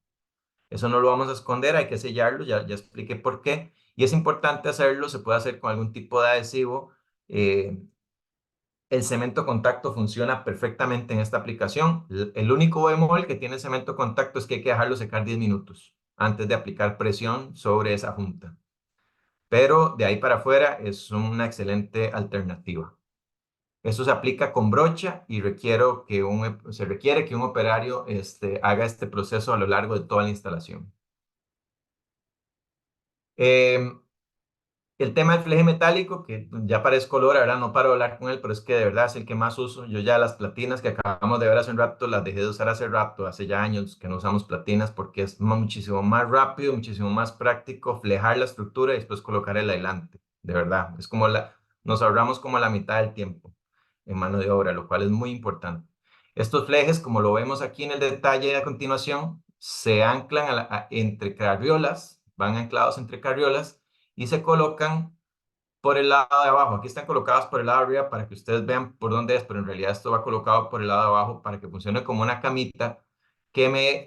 esconder, hay que sellarlo, ya expliqué por qué. Y es importante hacerlo, se puede hacer con algún tipo de adhesivo. eh, el cemento contacto funciona perfectamente en esta aplicación. El único bemol que tiene el cemento contacto es que hay que dejarlo secar 10 minutos antes de aplicar presión sobre esa junta. Pero de ahí para afuera es una excelente alternativa. Eso se aplica con brocha y se requiere que un operario haga este proceso a lo largo de toda la instalación. Em, El tema del fleje metálico, que ya parece color, ahora no paro de hablar con él, pero es que de verdad es el que más uso. Yo ya las platinas que acabamos de ver hace un rato, las dejé de usar hace rato, hace ya años que no usamos platinas porque es muchísimo más rápido, muchísimo más práctico flejar la estructura y después colocar el aislante. De verdad, es como nos ahorramos como la mitad del tiempo en mano de obra, lo cual es muy importante. Estos flejes, como lo vemos aquí en el detalle a continuación, se anclan entre carriolas, van anclados entre carriolas y se colocan por el lado de abajo. Aquí están colocados por el lado de arriba para que ustedes vean por dónde es, pero en realidad esto va colocado por el lado de abajo para que funcione como una camita que me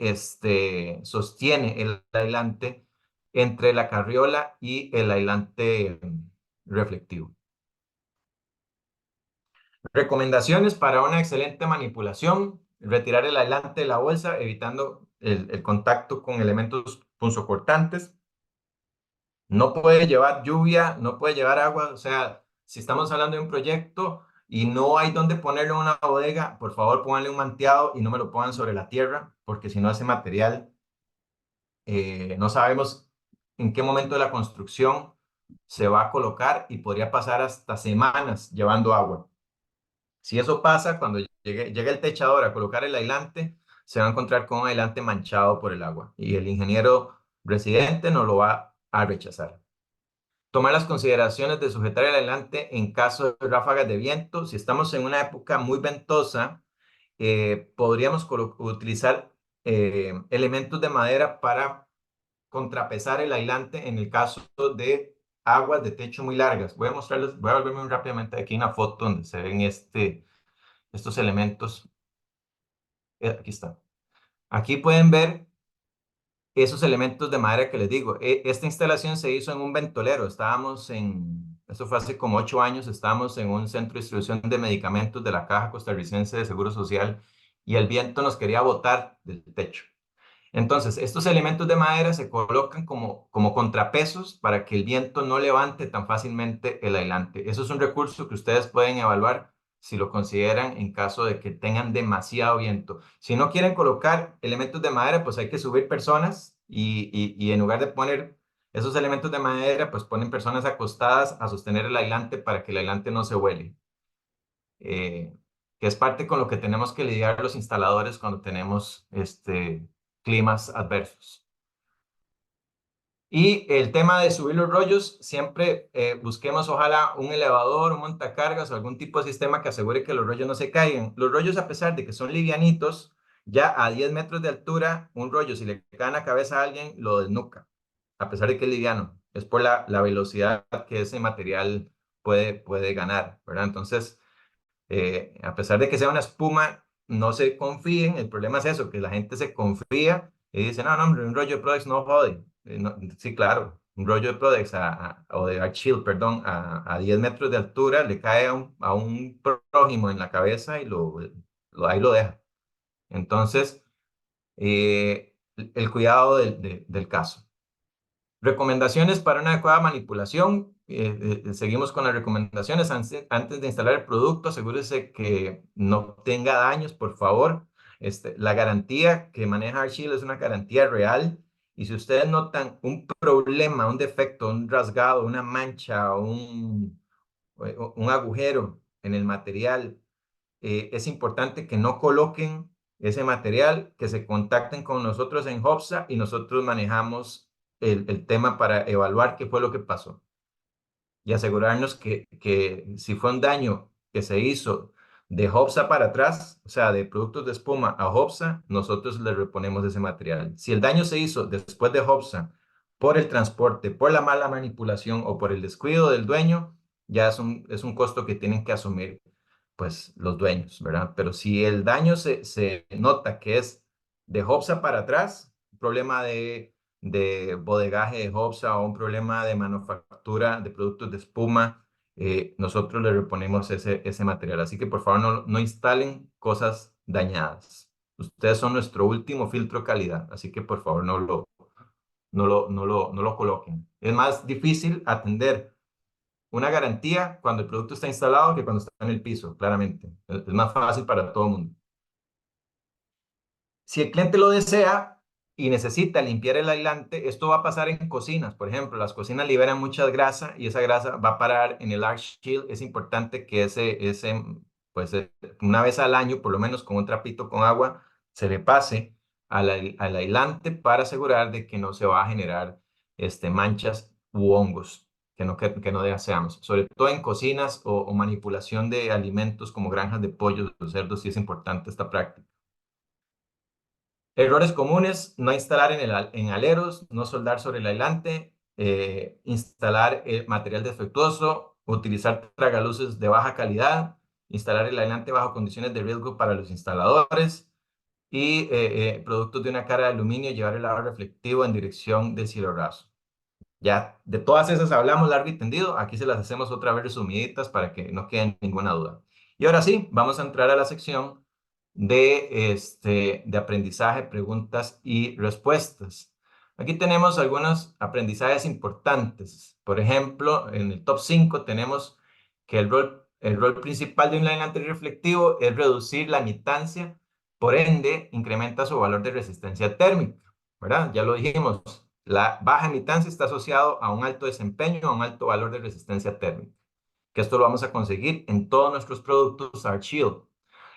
sostiene el aislante entre la carriola y el aislante reflectivo. Recomendaciones para una excelente manipulación: retirar el aislante de la bolsa, evitando el contacto con elementos punzocortantes. No puede llevar lluvia, no puede llevar agua. O sea, si estamos hablando de un proyecto y no hay donde ponerlo en una bodega, por favor pónganle un manteado y no me lo pongan sobre la tierra, porque si no ese material, no sabemos en qué momento de la construcción se va a colocar y podría pasar hasta semanas llevando agua. Si eso pasa, cuando llegue el techador a colocar el aislante, se va a encontrar con un aislante manchado por el agua y el ingeniero residente no lo va a rechazar. Tomar las consideraciones de sujetar el aislante en caso de ráfagas de viento. Si estamos en una época muy ventosa, podríamos utilizar elementos de madera para contrapesar el aislante en el caso de aguas de techo muy largas. Voy a mostrarles, voy a volverme muy rápidamente aquí una foto donde se ven estos elementos. Aquí está. Aquí pueden ver esos elementos de madera que les digo. Esta instalación se hizo en un ventolero. Eso fue hace como 8 años, estábamos en un centro de distribución de medicamentos de la Caja Costarricense de Seguro Social y el viento nos quería botar del techo. Entonces, estos elementos de madera se colocan como contrapesos para que el viento no levante tan fácilmente el aislante. Eso es un recurso que ustedes pueden evaluar si lo consideran en caso de que tengan demasiado viento. Si no quieren colocar elementos de madera, pues hay que subir personas y en lugar de poner esos elementos de madera, pues ponen personas acostadas a sostener el aislante para que el aislante no se vuele. Que es parte con lo que tenemos que lidiar los instaladores cuando tenemos climas adversos. Y el tema de subir los rollos, siempre busquemos ojalá un elevador, un montacargas o algún tipo de sistema que asegure que los rollos no se caigan. Los rollos, a pesar de que son livianitos, ya a 10 metros de altura, un rollo, si le cae en la cabeza a alguien, lo desnuca, a pesar de que es liviano. Es por la velocidad que ese material puede ganar, ¿verdad? Entonces, a pesar de que sea una espuma, no se confíen. El problema es eso, que la gente se confía y dice, no, no, hombre, un rollo de Prodex no jode. Sí, claro, un rollo de Prodex o de Archil, perdón, a 10 metros de altura le cae a un prójimo en la cabeza y ahí lo deja. Entonces, el cuidado del caso. Recomendaciones para una adecuada manipulación. Seguimos con las recomendaciones. Antes de instalar el producto, asegúrese que no tenga daños, por favor. La garantía que maneja Archil es una garantía real. Y si ustedes notan un problema, un defecto, un rasgado, una mancha, un agujero en el material, es importante que no coloquen ese material, que se contacten con nosotros en Hopsa y nosotros manejamos el tema para evaluar qué fue lo que pasó y asegurarnos que si fue un daño que se hizo de Hopsa para atrás, o sea, de productos de espuma a Hopsa, nosotros le reponemos ese material. Si el daño se hizo después de Hopsa por el transporte, por la mala manipulación o por el descuido del dueño, ya es un costo que tienen que asumir pues los dueños, ¿verdad? Pero si el daño se nota que es de Hopsa para atrás, un problema de bodegaje de Hopsa o un problema de manufactura de productos de espuma, nosotros le reponemos ese material. Así que por favor no instalen cosas dañadas. Ustedes son nuestro último filtro de calidad, así que por favor no lo coloquen. Es más difícil atender una garantía cuando el producto está instalado que cuando está en el piso, claramente. Es más fácil para todo el mundo. Si el cliente lo desea y necesita limpiar el aislante, esto va a pasar en cocinas. Por ejemplo, las cocinas liberan mucha grasa y esa grasa va a parar en el Arch Shield. Es importante que pues una vez al año, por lo menos con un trapito con agua, se le pase al aislante para asegurar de que no se va a generar manchas u hongos que no deseamos. Sobre todo en cocinas o manipulación de alimentos como granjas de pollos o cerdos, sí es importante esta práctica. Errores comunes: no instalar en aleros, no soldar sobre el aislante, instalar material defectuoso, utilizar tragaluces de baja calidad, instalar el aislante bajo condiciones de riesgo para los instaladores y productos de una cara de aluminio, llevar el aro reflectivo en dirección del cielo raso. Ya de todas esas hablamos largo y tendido. Aquí se las hacemos otra vez resumiditas para que no quede ninguna duda. Y ahora sí, vamos a entrar a la sección de aprendizaje, preguntas y respuestas. Aquí tenemos algunos aprendizajes importantes. Por ejemplo, en el top 5 tenemos que el rol principal de un aislante reflectivo es reducir la admitancia, por ende, incrementa su valor de resistencia térmica, ¿verdad? Ya lo dijimos, la baja admitancia está asociado a un alto desempeño, a un alto valor de resistencia térmica, que esto lo vamos a conseguir en todos nuestros productos Archil.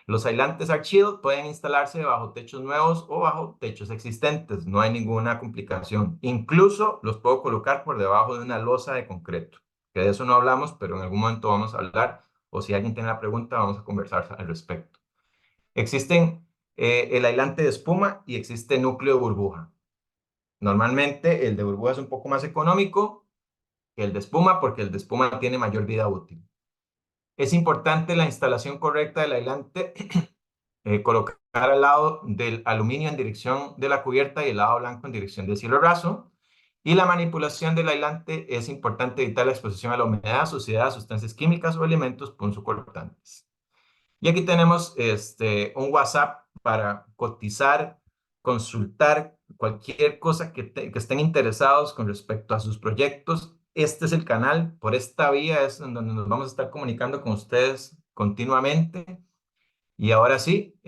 Los aislantes Archil pueden instalarse bajo techos nuevos o bajo techos existentes, no hay ninguna complicación. Incluso los puedo colocar por debajo de una losa de concreto, que de eso no hablamos, pero en algún momento vamos a hablar, o si alguien tiene una pregunta, vamos a conversar al respecto. Existen el aislante de espuma y existe núcleo de burbuja. Normalmente el de burbuja es un poco más económico que el de espuma porque el de espuma tiene mayor vida útil. Es importante la instalación correcta del aislante, colocar al lado del aluminio en dirección de la cubierta y el lado blanco en dirección del cielo raso. Y la manipulación del aislante es importante evitar la exposición a la humedad, suciedad, sustancias químicas o elementos punzocortantes. Y aquí tenemos un WhatsApp para cotizar, consultar cualquier cosa que estén interesados con respecto a sus proyectos. Este es el canal, por esta vía es en donde nos vamos a estar comunicando con ustedes continuamente. Y ahora sí,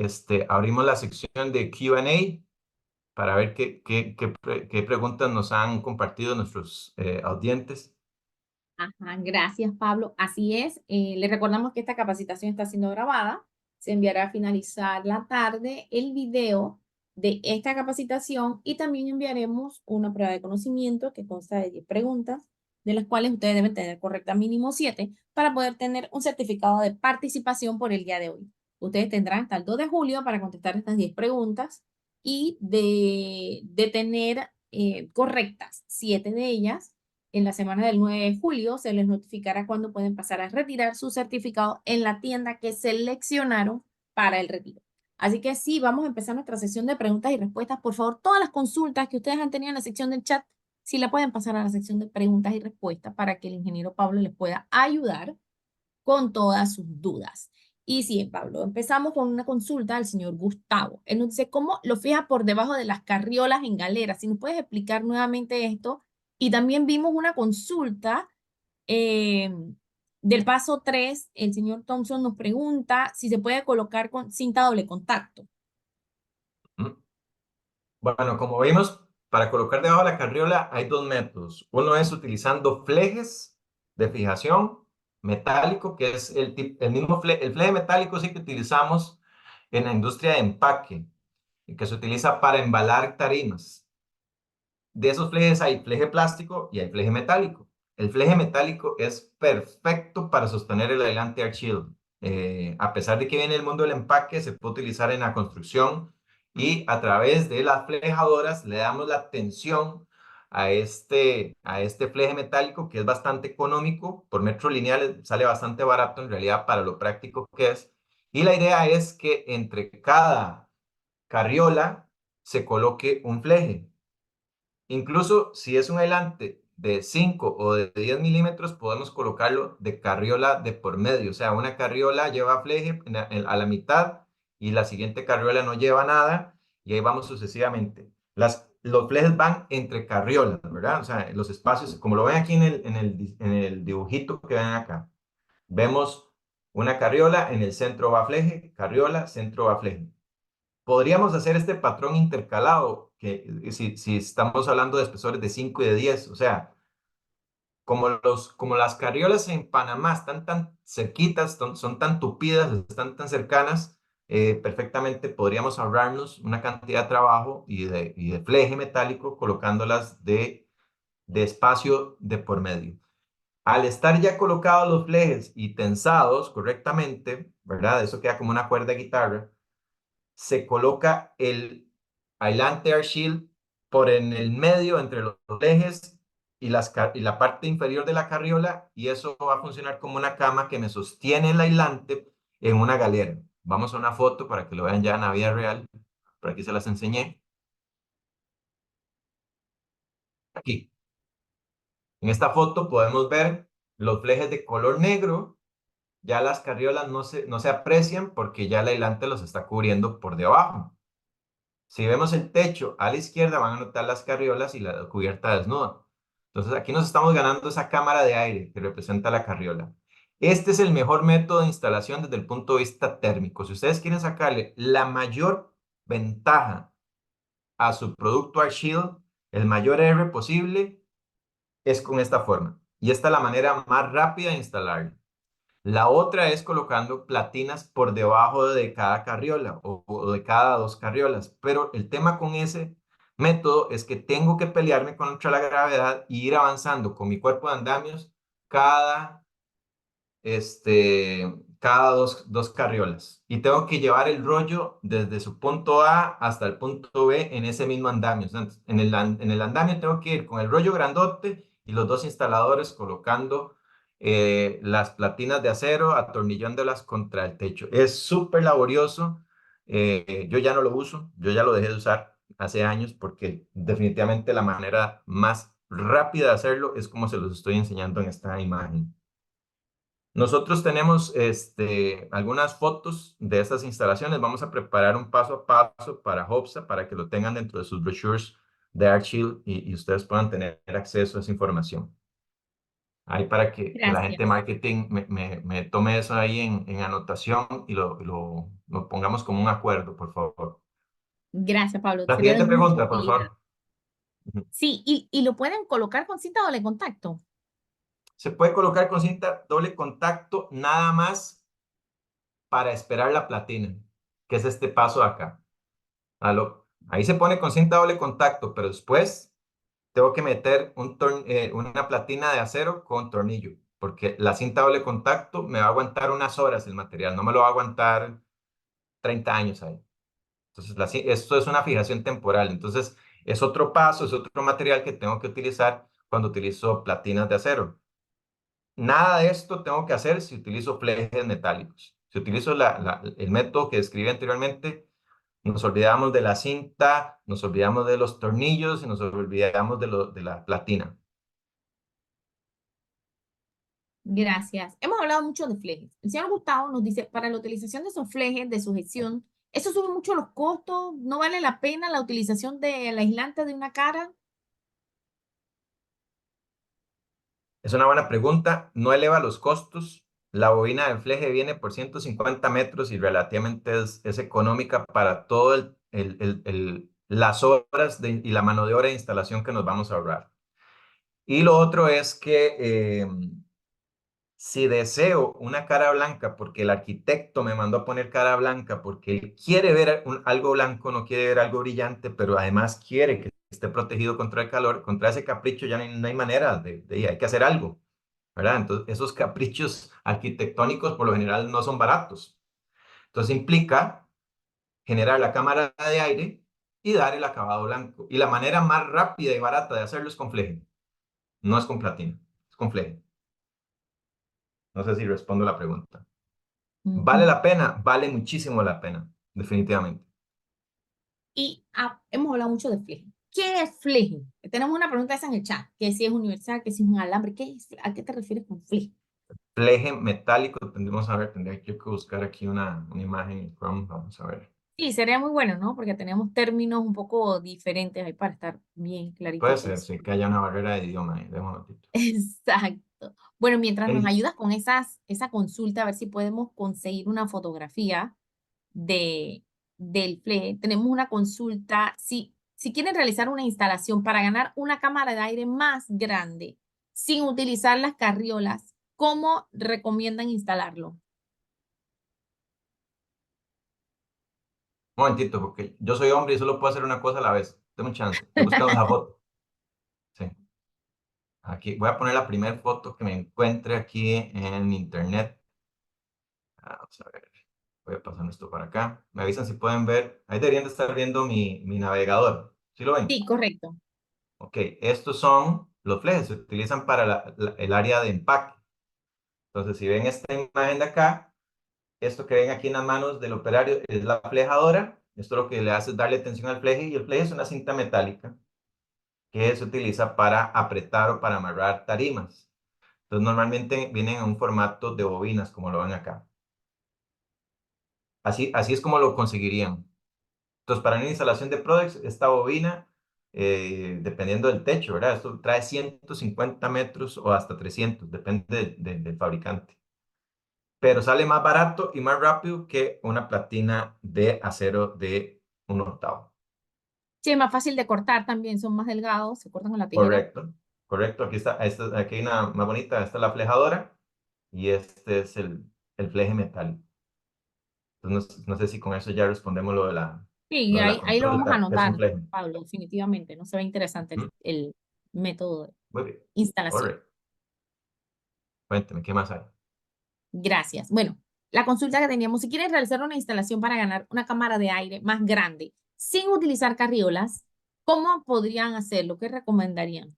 abrimos la sección de Q&A para ver qué preguntas nos han compartido nuestros audientes. Ajá, gracias, Pablo. Así es. Les recordamos que esta capacitación está siendo grabada. Se enviará a finalizar la tarde el video de esta capacitación y también enviaremos una prueba de conocimiento que consta de 10 preguntas, de las cuales ustedes deben tener correcta mínimo 7 para poder tener un certificado de participación por el día de hoy. Ustedes tendrán hasta el 2 de julio para contestar estas 10 preguntas y de tener correctas 7 de ellas. En la semana del 9 de julio se les notificará cuándo pueden pasar a retirar su certificado en la tienda que seleccionaron para el retiro. Así que sí, vamos a empezar nuestra sesión de preguntas y respuestas. Por favor, todas las consultas que ustedes han tenido en la sección del chat, sí la pueden pasar a la sección de preguntas y respuestas para que el ingeniero Pablo les pueda ayudar con todas sus dudas. Y sí, Pablo, empezamos con una consulta al señor Gustavo. Él nos dice, ¿cómo lo fija por debajo de las carriolas en galera? Si nos puedes explicar nuevamente esto. Y también vimos una consulta del paso 3. El señor Thompson nos pregunta si se puede colocar con cinta doble contacto. Bueno, como vimos, para colocar debajo de la carriola hay dos métodos. Uno es utilizando flejes de fijación metálico, que es el mismo el fleje metálico sí que utilizamos en la industria de empaque, y que se utiliza para embalar tarimas. De esos flejes hay fleje plástico y hay fleje metálico. El fleje metálico es perfecto para sostener el aislante Air Shield. A pesar de que viene el mundo del empaque, se puede utilizar en la construcción y a través de las flejadoras le damos la tensión a este fleje metálico, que es bastante económico. Por metro lineal sale bastante barato en realidad para lo práctico que es. Y la idea es que entre cada carriola se coloque un fleje. Incluso si es un aislante de 5 o de 10 milímetros, podemos colocarlo de carriola de por medio. O sea, una carriola lleva fleje a la mitad y la siguiente carriola no lleva nada, y ahí vamos sucesivamente. Los flejes van entre carriolas, ¿verdad? O sea, los espacios, como lo ven aquí en el dibujito que ven acá, vemos una carriola, en el centro va fleje, carriola, centro va fleje. Podríamos hacer este patrón intercalado, que si estamos hablando de espesores de 5 y de 10, o sea, como las carriolas en Panamá están tan cerquitas, son tan tupidas, están tan cercanas, perfectamente podríamos ahorrarnos una cantidad de trabajo y de fleje metálico colocándolas de espacio de por medio. Al estar ya colocados los flejes y tensados correctamente, ¿verdad? Eso queda como una cuerda de guitarra. Se coloca el aislante Air Shield por en el medio entre los ejes y la parte inferior de la carriola, y eso va a funcionar como una cama que me sostiene el aislante en una galera. Vamos a una foto para que lo vean ya en la vida real. Por aquí se las enseñé. Aquí. En esta foto podemos ver los flejes de color negro. Ya las carriolas no se aprecian porque ya el aislante los está cubriendo por debajo. Si vemos el techo a la izquierda, van a notar las carriolas y la cubierta desnuda. Entonces aquí nos estamos ganando esa cámara de aire que representa la carriola. Este es el mejor método de instalación desde el punto de vista térmico. Si ustedes quieren sacarle la mayor ventaja a su producto Air Shield, el mayor R posible, es con esta forma. Y esta es la manera más rápida de instalarlo. La otra es colocando platinas por debajo de cada carriola o de cada dos carriolas. Pero el tema con ese método es que tengo que pelearme contra la gravedad y ir avanzando con mi cuerpo de andamios cada cada dos carriolas. Y tengo que llevar el rollo desde su punto A hasta el punto B en ese mismo andamio. Entonces, en el andamio tengo que ir con el rollo grandote y los dos instaladores colocando las platinas de acero, atornillándolas contra el techo. Es súper laborioso. Yo ya no lo uso, yo ya lo dejé de usar hace años porque definitivamente la manera más rápida de hacerlo es como se los estoy enseñando en esta imagen. Nosotros tenemos algunas fotos de estas instalaciones. Vamos a preparar un paso a paso para HOPSA para que lo tengan dentro de sus brochures de Air Shield y ustedes puedan tener acceso a esa información. Ahí para que la gente de Gracias. marketing me tome eso ahí en anotación y lo pongamos como un acuerdo, por favor. Gracias, Pablo. La Sería de siguiente mucha pregunta, por utilidad. favor. Ujú. Sí, y lo pueden colocar con cinta doble contacto. Se puede colocar con cinta doble contacto nada más para esperar la platina, que es este paso de acá. Ahí se pone con cinta doble contacto, pero después tengo que meter una platina de acero con tornillo, porque la cinta doble contacto me va a aguantar unas horas el material, no me lo va a aguantar 30 años ahí. Entonces, esto es una fijación temporal. Entonces, es otro paso, es otro material que tengo que utilizar cuando utilizo platinas de acero. Nada de esto tengo que hacer si utilizo flejes metálicos. Si utilizo el método que describí anteriormente, nos olvidamos de la cinta, nos olvidamos de los tornillos y nos olvidamos de la platina. Gracias. Hemos hablado mucho de flejes. El señor Gustavo nos dice, para la utilización de esos flejes de sujeción, ¿eso sube mucho los costos? ¿No vale la pena la utilización del aislante de una cara? Es una buena pregunta, no eleva los costos. La bobina del fleje viene por 150 metros y relativamente es económica para todo las horas y la mano de obra de instalación que nos vamos a ahorrar. Y lo otro es que si deseo una cara blanca, porque el arquitecto me mandó a poner cara blanca, porque él quiere ver algo blanco, no quiere ver algo brillante, pero además quiere que esté protegido contra el calor, contra ese capricho ya no hay manera hay que hacer algo, ¿verdad? Entonces, esos caprichos arquitectónicos por lo general no son baratos. Entonces, implica generar la cámara de aire y dar el acabado blanco. Y la manera más rápida y barata de hacerlo es con fleje, no es con platina, es con fleje. No sé si respondo la pregunta. ¿Vale Ujú. la pena? Vale muchísimo la pena, definitivamente. Y hemos hablado mucho de fleje. ¿Qué es fleje? Tenemos una pregunta esa en el chat, que si es universal, que si es un alambre. ¿A qué te refieres con fleje? Fleje metálico, tendremos a ver, tendría yo que buscar aquí una imagen en Chrome, vamos a ver. Sí, sería muy bueno, ¿no? Porque tenemos términos un poco diferentes ahí para estar bien clarito Puede todo ser, eso. sí, que haya una barrera de idioma ahí, déjame un momentito. Exacto. Bueno, mientras nos El- ayudas con esa consulta, a ver si podemos conseguir una fotografía de, del FLE. Tenemos una consulta. Si quieren realizar una instalación para ganar una cámara de aire más grande sin utilizar las carriolas, ¿cómo recomiendan instalarlo? Un momentito, porque yo soy hombre y solo puedo hacer una cosa a la vez. Tengo un chance. Estoy buscando la foto. Sí. Aquí voy a poner la primera foto que me encuentre aquí en internet. Vamos a ver. Voy a pasar esto para acá. Me avisan si pueden ver. Ahí deberían de estar viendo mi navegador. ¿Sí lo ven? Sí, correcto. Ok, estos son los flejes. Se utilizan para el área de empaque. Entonces, si ven esta imagen de acá, esto que ven aquí en las manos del operario es la flejadora. Esto lo que le hace es darle tensión al fleje y el fleje es una cinta metálica que se utiliza para apretar o para amarrar tarimas. Entonces, normalmente vienen en un formato de bobinas, como lo ven acá. Así es como lo conseguirían. Entonces, para una instalación de Prodex, esta bobina, dependiendo del techo, ¿verdad? Esto trae 150 metros o hasta 300, depende del fabricante. Pero sale más barato y más rápido que una platina de acero de 1/8. Sí, es más fácil de cortar también, son más delgados, se cortan con la tijera. Correcto, correcto. Aquí hay una más bonita, esta es la flejadora y este es el fleje metálico. Entonces, no sé si con eso ya respondemos Sí, lo de la ahí lo vamos a consulta. Es un anotar, fleje. Pablo, definitivamente. No se ve interesante Mm, el método de muy bien, instalación. correcto. Cuénteme, ¿qué más hay? Gracias. Bueno, la consulta que teníamos, si quieren realizar una instalación para ganar una cámara de aire más grande sin utilizar carriolas, ¿cómo podrían hacerlo? ¿Qué recomendarían?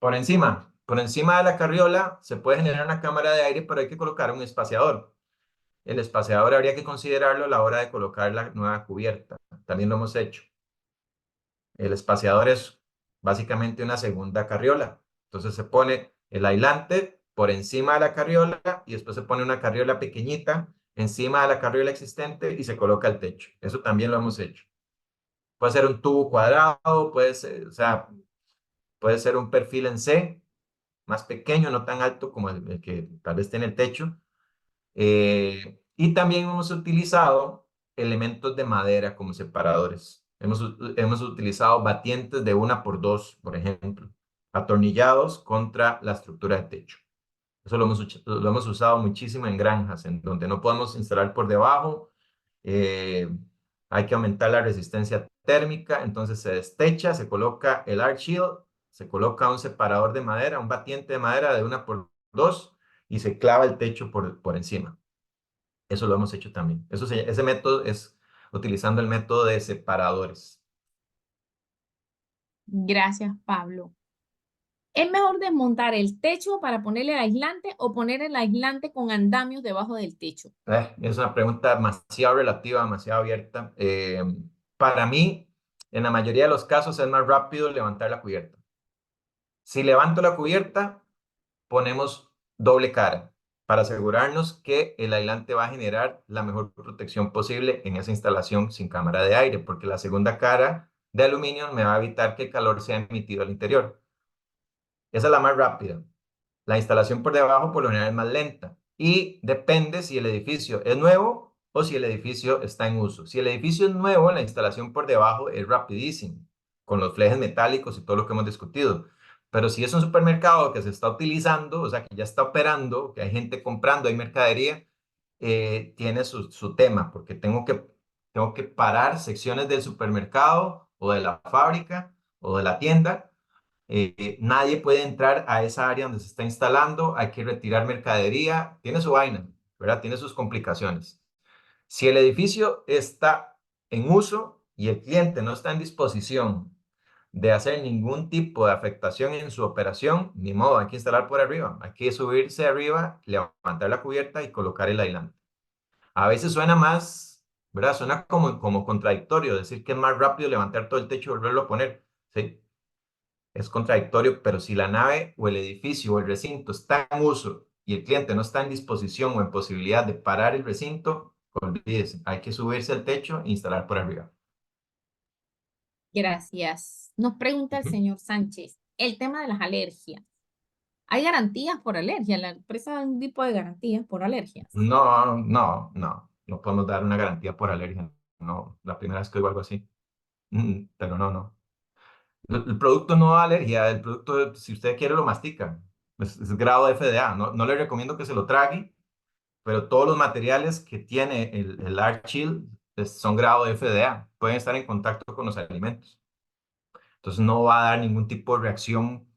Por encima de la carriola se puede generar una cámara de aire, pero hay que colocar un espaciador. El espaciador habría que considerarlo a la hora de colocar la nueva cubierta. También lo hemos hecho. El espaciador es básicamente una segunda carriola. Entonces se pone el aislante por encima de la carriola y después se pone una carriola pequeñita encima de la carriola existente y se coloca el techo. Eso también lo hemos hecho. Puede ser un tubo cuadrado, puede ser, o sea, puede ser un perfil en C, más pequeño, no tan alto como el que tal vez tiene el techo. Y también hemos utilizado elementos de madera como separadores. Hemos utilizado batientes de 1x2, por ejemplo, atornillados contra la estructura de techo. Eso lo hemos usado muchísimo en granjas, en donde no podemos instalar por debajo. Hay que aumentar la resistencia térmica, entonces se destecha, se coloca el arch shield, se coloca un separador de madera, un batiente de madera de 1x2 y se clava el techo por encima. Eso lo hemos hecho también. Ese método es utilizando el método de separadores. Gracias, Pablo. ¿Es mejor desmontar el techo para ponerle el aislante o poner el aislante con andamios debajo del techo? Es una pregunta demasiado relativa, demasiado abierta. Para mí, en la mayoría de los casos, es más rápido levantar la cubierta. Si levanto la cubierta, ponemos doble cara para asegurarnos que el aislante va a generar la mejor protección posible en esa instalación sin cámara de aire, porque la segunda cara de aluminio me va a evitar que el calor sea emitido al interior. Esa es la más rápida. La instalación por debajo por lo general es más lenta y depende si el edificio es nuevo o si el edificio está en uso. Si el edificio es nuevo, la instalación por debajo es rapidísimo, con los flejes metálicos y todo lo que hemos discutido. Pero si es un supermercado que se está utilizando, o sea, que ya está operando, que hay gente comprando, hay mercadería, tiene su tema, porque tengo que parar secciones del supermercado o de la fábrica o de la tienda. Nadie puede entrar a esa área donde se está instalando, hay que retirar mercadería, tiene su vaina, ¿verdad? Tiene sus complicaciones. Si el edificio está en uso y el cliente no está en disposición de hacer ningún tipo de afectación en su operación, ni modo, hay que instalar por arriba, hay que subirse arriba, levantar la cubierta y colocar el aislante. A veces suena más, ¿verdad? Suena como contradictorio decir que es más rápido levantar todo el techo y volverlo a poner, ¿sí? Es contradictorio, pero si la nave o el edificio o el recinto está en uso y el cliente no está en disposición o en posibilidad de parar el recinto, olvídese, hay que subirse al techo e instalar por arriba. Gracias. Nos pregunta el señor Sánchez, el tema de las alergias. ¿Hay garantías por alergia? La empresa da un tipo de garantías por alergias. No podemos dar una garantía por alergia. No, la primera vez que oigo algo así. Pero no. El producto no da alergia, el producto, si usted quiere, lo mastica. Es grado de FDA. No le recomiendo que se lo trague, pero todos los materiales que tiene el Arch Shield son grado de FDA. Pueden estar en contacto con los alimentos. Entonces no va a dar ningún tipo de reacción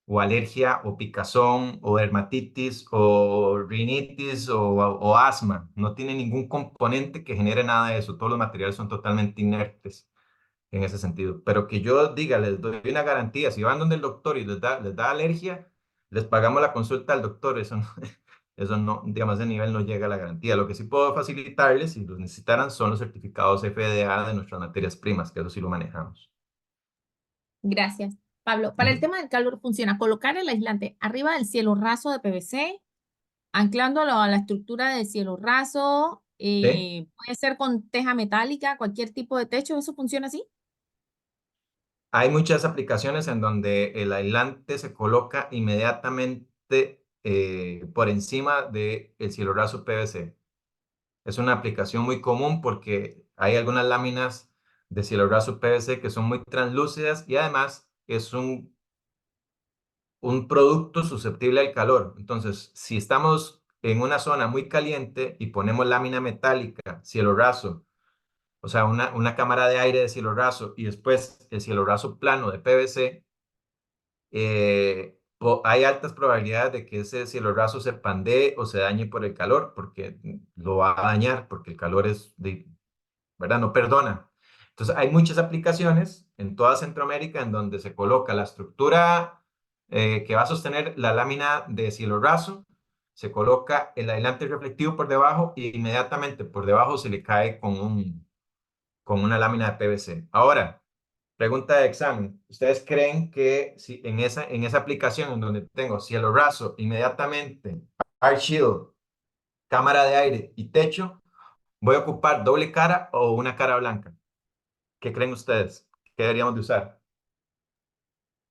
o alergia o picazón o dermatitis o rinitis o asma. No tiene ningún componente que genere nada de eso. Todos los materiales son totalmente inertes en ese sentido. Pero que yo diga, les doy una garantía, si van donde el doctor y les da alergia, les pagamos la consulta al doctor. Eso no, digamos, ese nivel no llega a la garantía. Lo que sí puedo facilitarles, si los necesitaran, son los certificados FDA de nuestras materias primas, que eso sí lo manejamos. Gracias. Pablo, para el tema del calor funciona colocar el aislante arriba del cielo raso de PVC, anclándolo a la estructura del cielo raso, ¿Sí? puede ser con teja metálica, cualquier tipo de techo, ¿eso funciona así? Hay muchas aplicaciones en donde el aislante se coloca inmediatamente por encima del cielo raso PVC. Es una aplicación muy común porque hay algunas láminas de cielo raso PVC que son muy translúcidas y además es un producto susceptible al calor. Entonces, si estamos en una zona muy caliente y ponemos lámina metálica, cielo raso, o sea, una cámara de aire de cielo raso y después el cielo raso plano de PVC, hay altas probabilidades de que ese cielo raso se pandee o se dañe por el calor, porque lo va a dañar, porque el calor ¿verdad? No perdona. Entonces, hay muchas aplicaciones en toda Centroamérica en donde se coloca la estructura que va a sostener la lámina de cielo raso, se coloca el aislante reflectivo por debajo y inmediatamente por debajo se le cae con una lámina de PVC. Ahora, pregunta de examen. ¿Ustedes creen que si en esa aplicación en donde tengo cielo raso, inmediatamente Arch Shield, cámara de aire y techo, voy a ocupar doble cara o una cara blanca? ¿Qué creen ustedes? ¿Qué deberíamos de usar?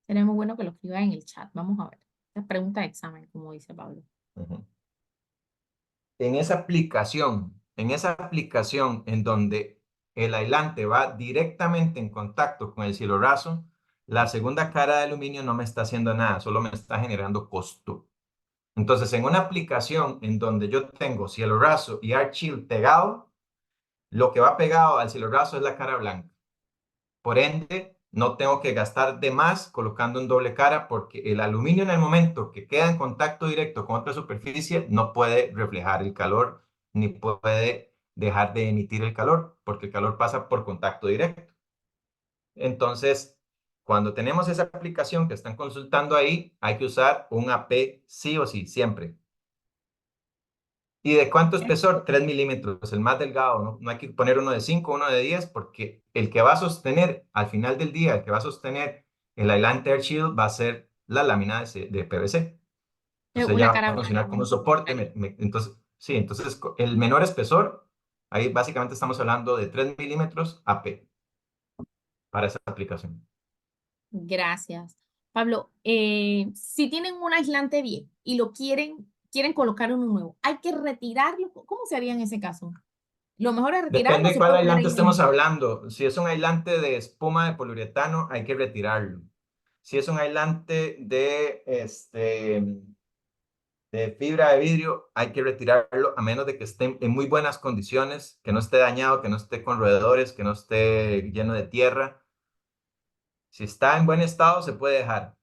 Sería muy bueno que lo escriban en el chat. Vamos a ver. La pregunta de examen, como dice Pablo. Ujú. En esa aplicación en donde el aislante va directamente en contacto con el cielo raso, la segunda cara de aluminio no me está haciendo nada, solo me está generando costo. Entonces, en una aplicación en donde yo tengo cielo raso y Arc Shield pegado, lo que va pegado al cielo raso es la cara blanca. Por ende, no tengo que gastar de más colocando en doble cara porque el aluminio en el momento que queda en contacto directo con otra superficie no puede reflejar el calor ni puede dejar de emitir el calor porque el calor pasa por contacto directo. Entonces, cuando tenemos esa aplicación que están consultando ahí, hay que usar un AP sí o sí, siempre. ¿Y de cuánto espesor? 3 milímetros, el más delgado, ¿no? No hay que poner uno de 5, uno de 10, porque el que va a sostener, al final del día, el que va a sostener el aislante Air Shield va a ser la lámina de PVC. Entonces Una ya va cara a funcionar blanca. como un soporte. Entonces, sí, entonces el menor espesor, ahí básicamente estamos hablando de 3 milímetros AP para esa aplicación. Gracias. Pablo, si tienen un aislante bien y lo quieren colocar uno nuevo, ¿hay que retirarlo? ¿Cómo se haría en ese caso? Lo mejor es retirarlo, Depende o de se cuál puede poner aislante ahí estemos mismo. hablando. Si es un aislante de espuma de poliuretano, hay que retirarlo. Si es un aislante de fibra de vidrio, hay que retirarlo a menos de que esté en muy buenas condiciones, que no esté dañado, que no esté con roedores, que no esté lleno de tierra. Si está en buen estado, se puede dejar,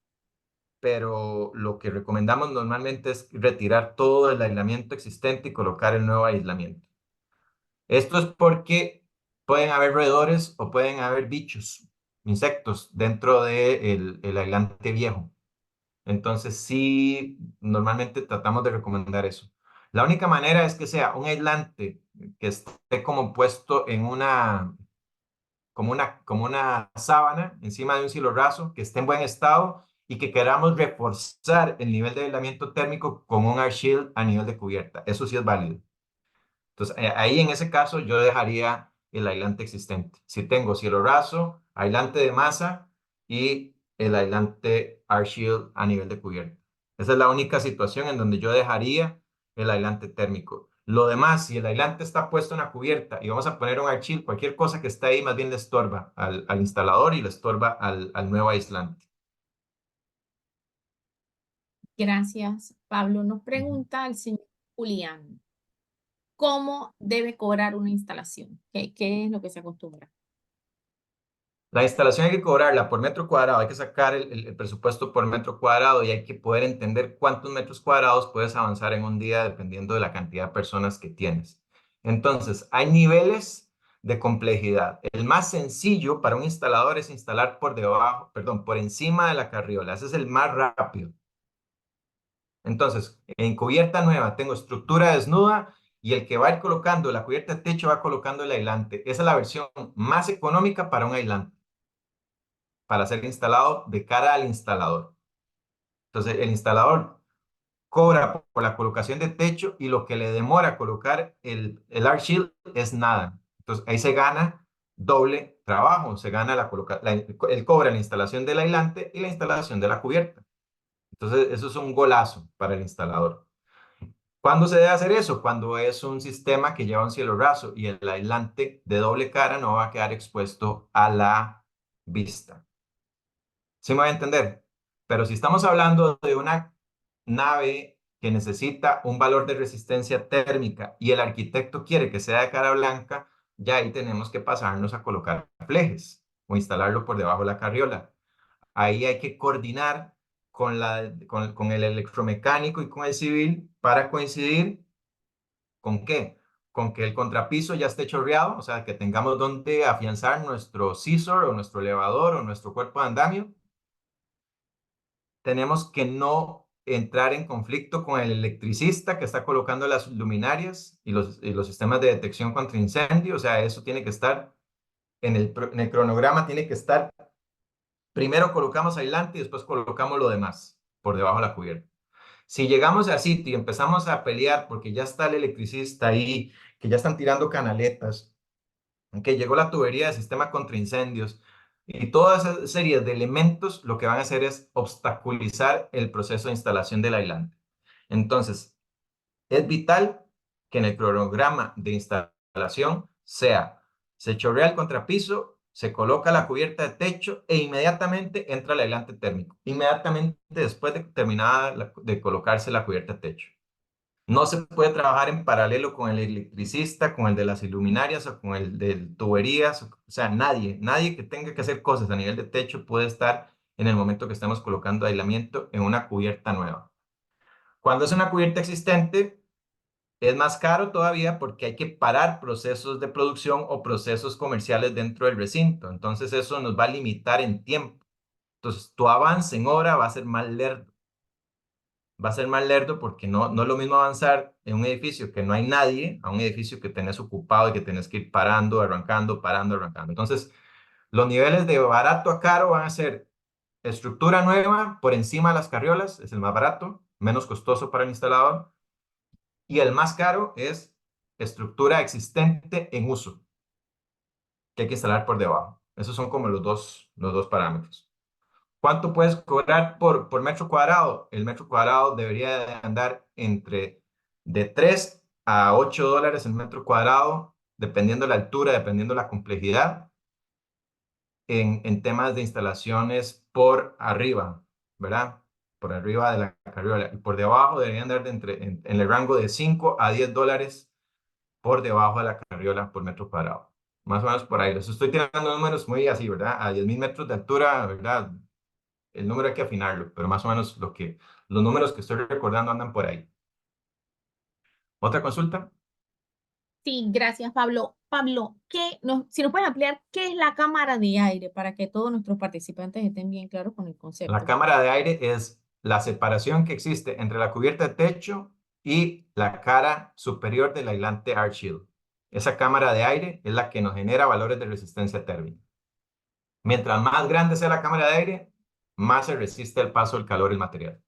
pero lo que recomendamos normalmente es retirar todo el aislamiento existente y colocar el nuevo aislamiento. Esto es porque pueden haber roedores o pueden haber bichos, insectos dentro del el aislante viejo. Entonces, sí, normalmente tratamos de recomendar eso. La única manera es que sea un aislante que esté como puesto en como una sábana encima de un cielo raso, que esté en buen estado y que queramos reforzar el nivel de aislamiento térmico con un air shield a nivel de cubierta. Eso sí es válido. Entonces, ahí en ese caso yo dejaría el aislante existente. Si tengo cielo raso, aislante de masa y el aislante Air Shield a nivel de cubierta. Esa es la única situación en donde yo dejaría el aislante térmico. Lo demás, si el aislante está puesto en la cubierta y vamos a poner un Air Shield, cualquier cosa que esté ahí más bien le estorba al instalador y le estorba al nuevo aislante. Gracias, Pablo. Nos Ujú. pregunta el señor Julián, ¿cómo debe cobrar una instalación? ¿Qué es lo que se acostumbra? La instalación hay que cobrarla por metro cuadrado, hay que sacar el presupuesto por metro cuadrado y hay que poder entender cuántos metros cuadrados puedes avanzar en un día dependiendo de la cantidad de personas que tienes. Entonces, hay niveles de complejidad. El más sencillo para un instalador es instalar por debajo, perdón, por encima de la carriola. Ese es el más rápido. Entonces, en cubierta nueva tengo estructura desnuda y el que va a ir colocando la cubierta de techo va colocando el aislante. Esa es la versión más económica para un aislante, para ser instalado de cara al instalador. Entonces, el instalador cobra por la colocación de techo y lo que le demora colocar el Arc Shield es nada. Entonces, ahí se gana doble trabajo, se gana él cobra la instalación del aislante y la instalación de la cubierta. Entonces, eso es un golazo para el instalador. ¿Cuándo se debe hacer eso? Cuando es un sistema que lleva un cielo raso y el aislante de doble cara no va a quedar expuesto a la vista. ¿Sí me voy a entender? Pero si estamos hablando de una nave que necesita un valor de resistencia térmica y el arquitecto quiere que sea de cara blanca, ya ahí tenemos que pasarnos a colocar flejes o instalarlo por debajo de la carriola. Ahí hay que coordinar con el electromecánico y con el civil para coincidir con qué. Con que el contrapiso ya esté chorreado, o sea, que tengamos donde afianzar nuestro scissor o nuestro elevador o nuestro cuerpo de andamio. Tenemos que no entrar en conflicto con el electricista que está colocando las luminarias y los sistemas de detección contra incendio. O sea, eso tiene que estar en el cronograma, tiene que estar, primero colocamos aislante y después colocamos lo demás por debajo de la cubierta. Si llegamos al sitio y empezamos a pelear porque ya está el electricista ahí, que ya están tirando canaletas, que llegó la tubería de sistema contra incendios, Y toda esa serie de elementos lo que van a hacer es obstaculizar el proceso de instalación del aislante. Entonces, es vital que en el cronograma de instalación se chorrea el contrapiso, se coloca la cubierta de techo e inmediatamente entra el aislante térmico, inmediatamente después de terminada de colocarse la cubierta de techo. No se puede trabajar en paralelo con el electricista, con el de las iluminarias o con el de tuberías. O sea, nadie que tenga que hacer cosas a nivel de techo puede estar en el momento que estamos colocando aislamiento en una cubierta nueva. Cuando es una cubierta existente, es más caro todavía porque hay que parar procesos de producción o procesos comerciales dentro del recinto. Entonces eso nos va a limitar en tiempo. Entonces tu avance en obra va a ser más lerdo. Va a ser más lerdo porque no es lo mismo avanzar en un edificio que no hay nadie a un edificio que tenés ocupado y que tenés que ir parando, arrancando, parando, arrancando. Entonces, los niveles de barato a caro van a ser estructura nueva por encima de las carriolas, es el más barato, menos costoso para el instalador. Y el más caro es estructura existente en uso, que hay que instalar por debajo. Esos son como los dos parámetros. ¿Cuánto puedes cobrar por metro cuadrado? El metro cuadrado debería de andar entre de 3 a 8 dólares el metro cuadrado, dependiendo la altura, dependiendo la complejidad, en temas de instalaciones por arriba, ¿verdad? Por arriba de la carriola. Y por debajo deberían andar en el rango de 5 a 10 dólares por debajo de la carriola por metro cuadrado. Más o menos por ahí. Les estoy tirando números muy así, ¿verdad? A 10.000 metros de altura, ¿verdad? El número hay que afinarlo, pero más o menos los números que estoy recordando andan por ahí. ¿Otra consulta? Sí, gracias, Pablo. Pablo, si nos puedes ampliar, ¿qué es la cámara de aire para que todos nuestros participantes estén bien claros con el La concepto? cámara de aire es la separación que existe entre la cubierta de techo y la cara superior del aislante Air Shield. Esa cámara de aire es la que nos genera valores de resistencia térmica. Mientras más grande sea la cámara de aire, más se resiste el paso del calor del material.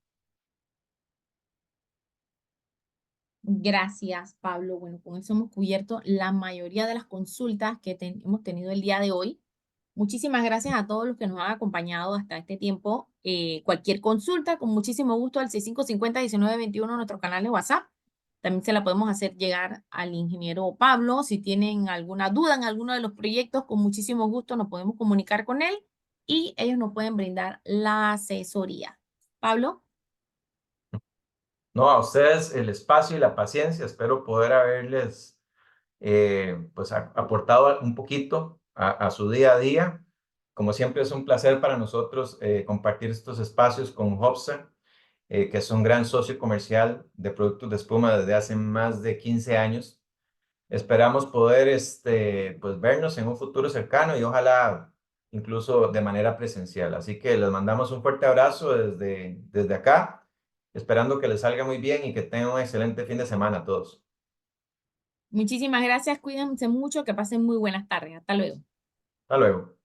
Gracias, Pablo. Bueno, con eso hemos cubierto la mayoría de las consultas que hemos tenido el día de hoy. Muchísimas gracias a todos los que nos han acompañado hasta este tiempo. Cualquier consulta, con muchísimo gusto, al 6550-1921, nuestro canal de WhatsApp. También se la podemos hacer llegar al ingeniero Pablo. Si tienen alguna duda en alguno de los proyectos, con muchísimo gusto nos podemos comunicar con él y ellos nos pueden brindar la asesoría. Pablo. No, a ustedes el espacio y la paciencia. Espero poder haberles pues aportado un poquito a su día a día. Como siempre es un placer para nosotros compartir estos espacios con Hobsa, que es un gran socio comercial de productos de espuma desde hace más de 15 años. Esperamos poder pues vernos en un futuro cercano y ojalá incluso de manera presencial. Así que les mandamos un fuerte abrazo desde acá, esperando que les salga muy bien y que tengan un excelente fin de semana a todos. Muchísimas gracias, cuídense mucho, que pasen muy buenas tardes. Hasta luego. Hasta luego.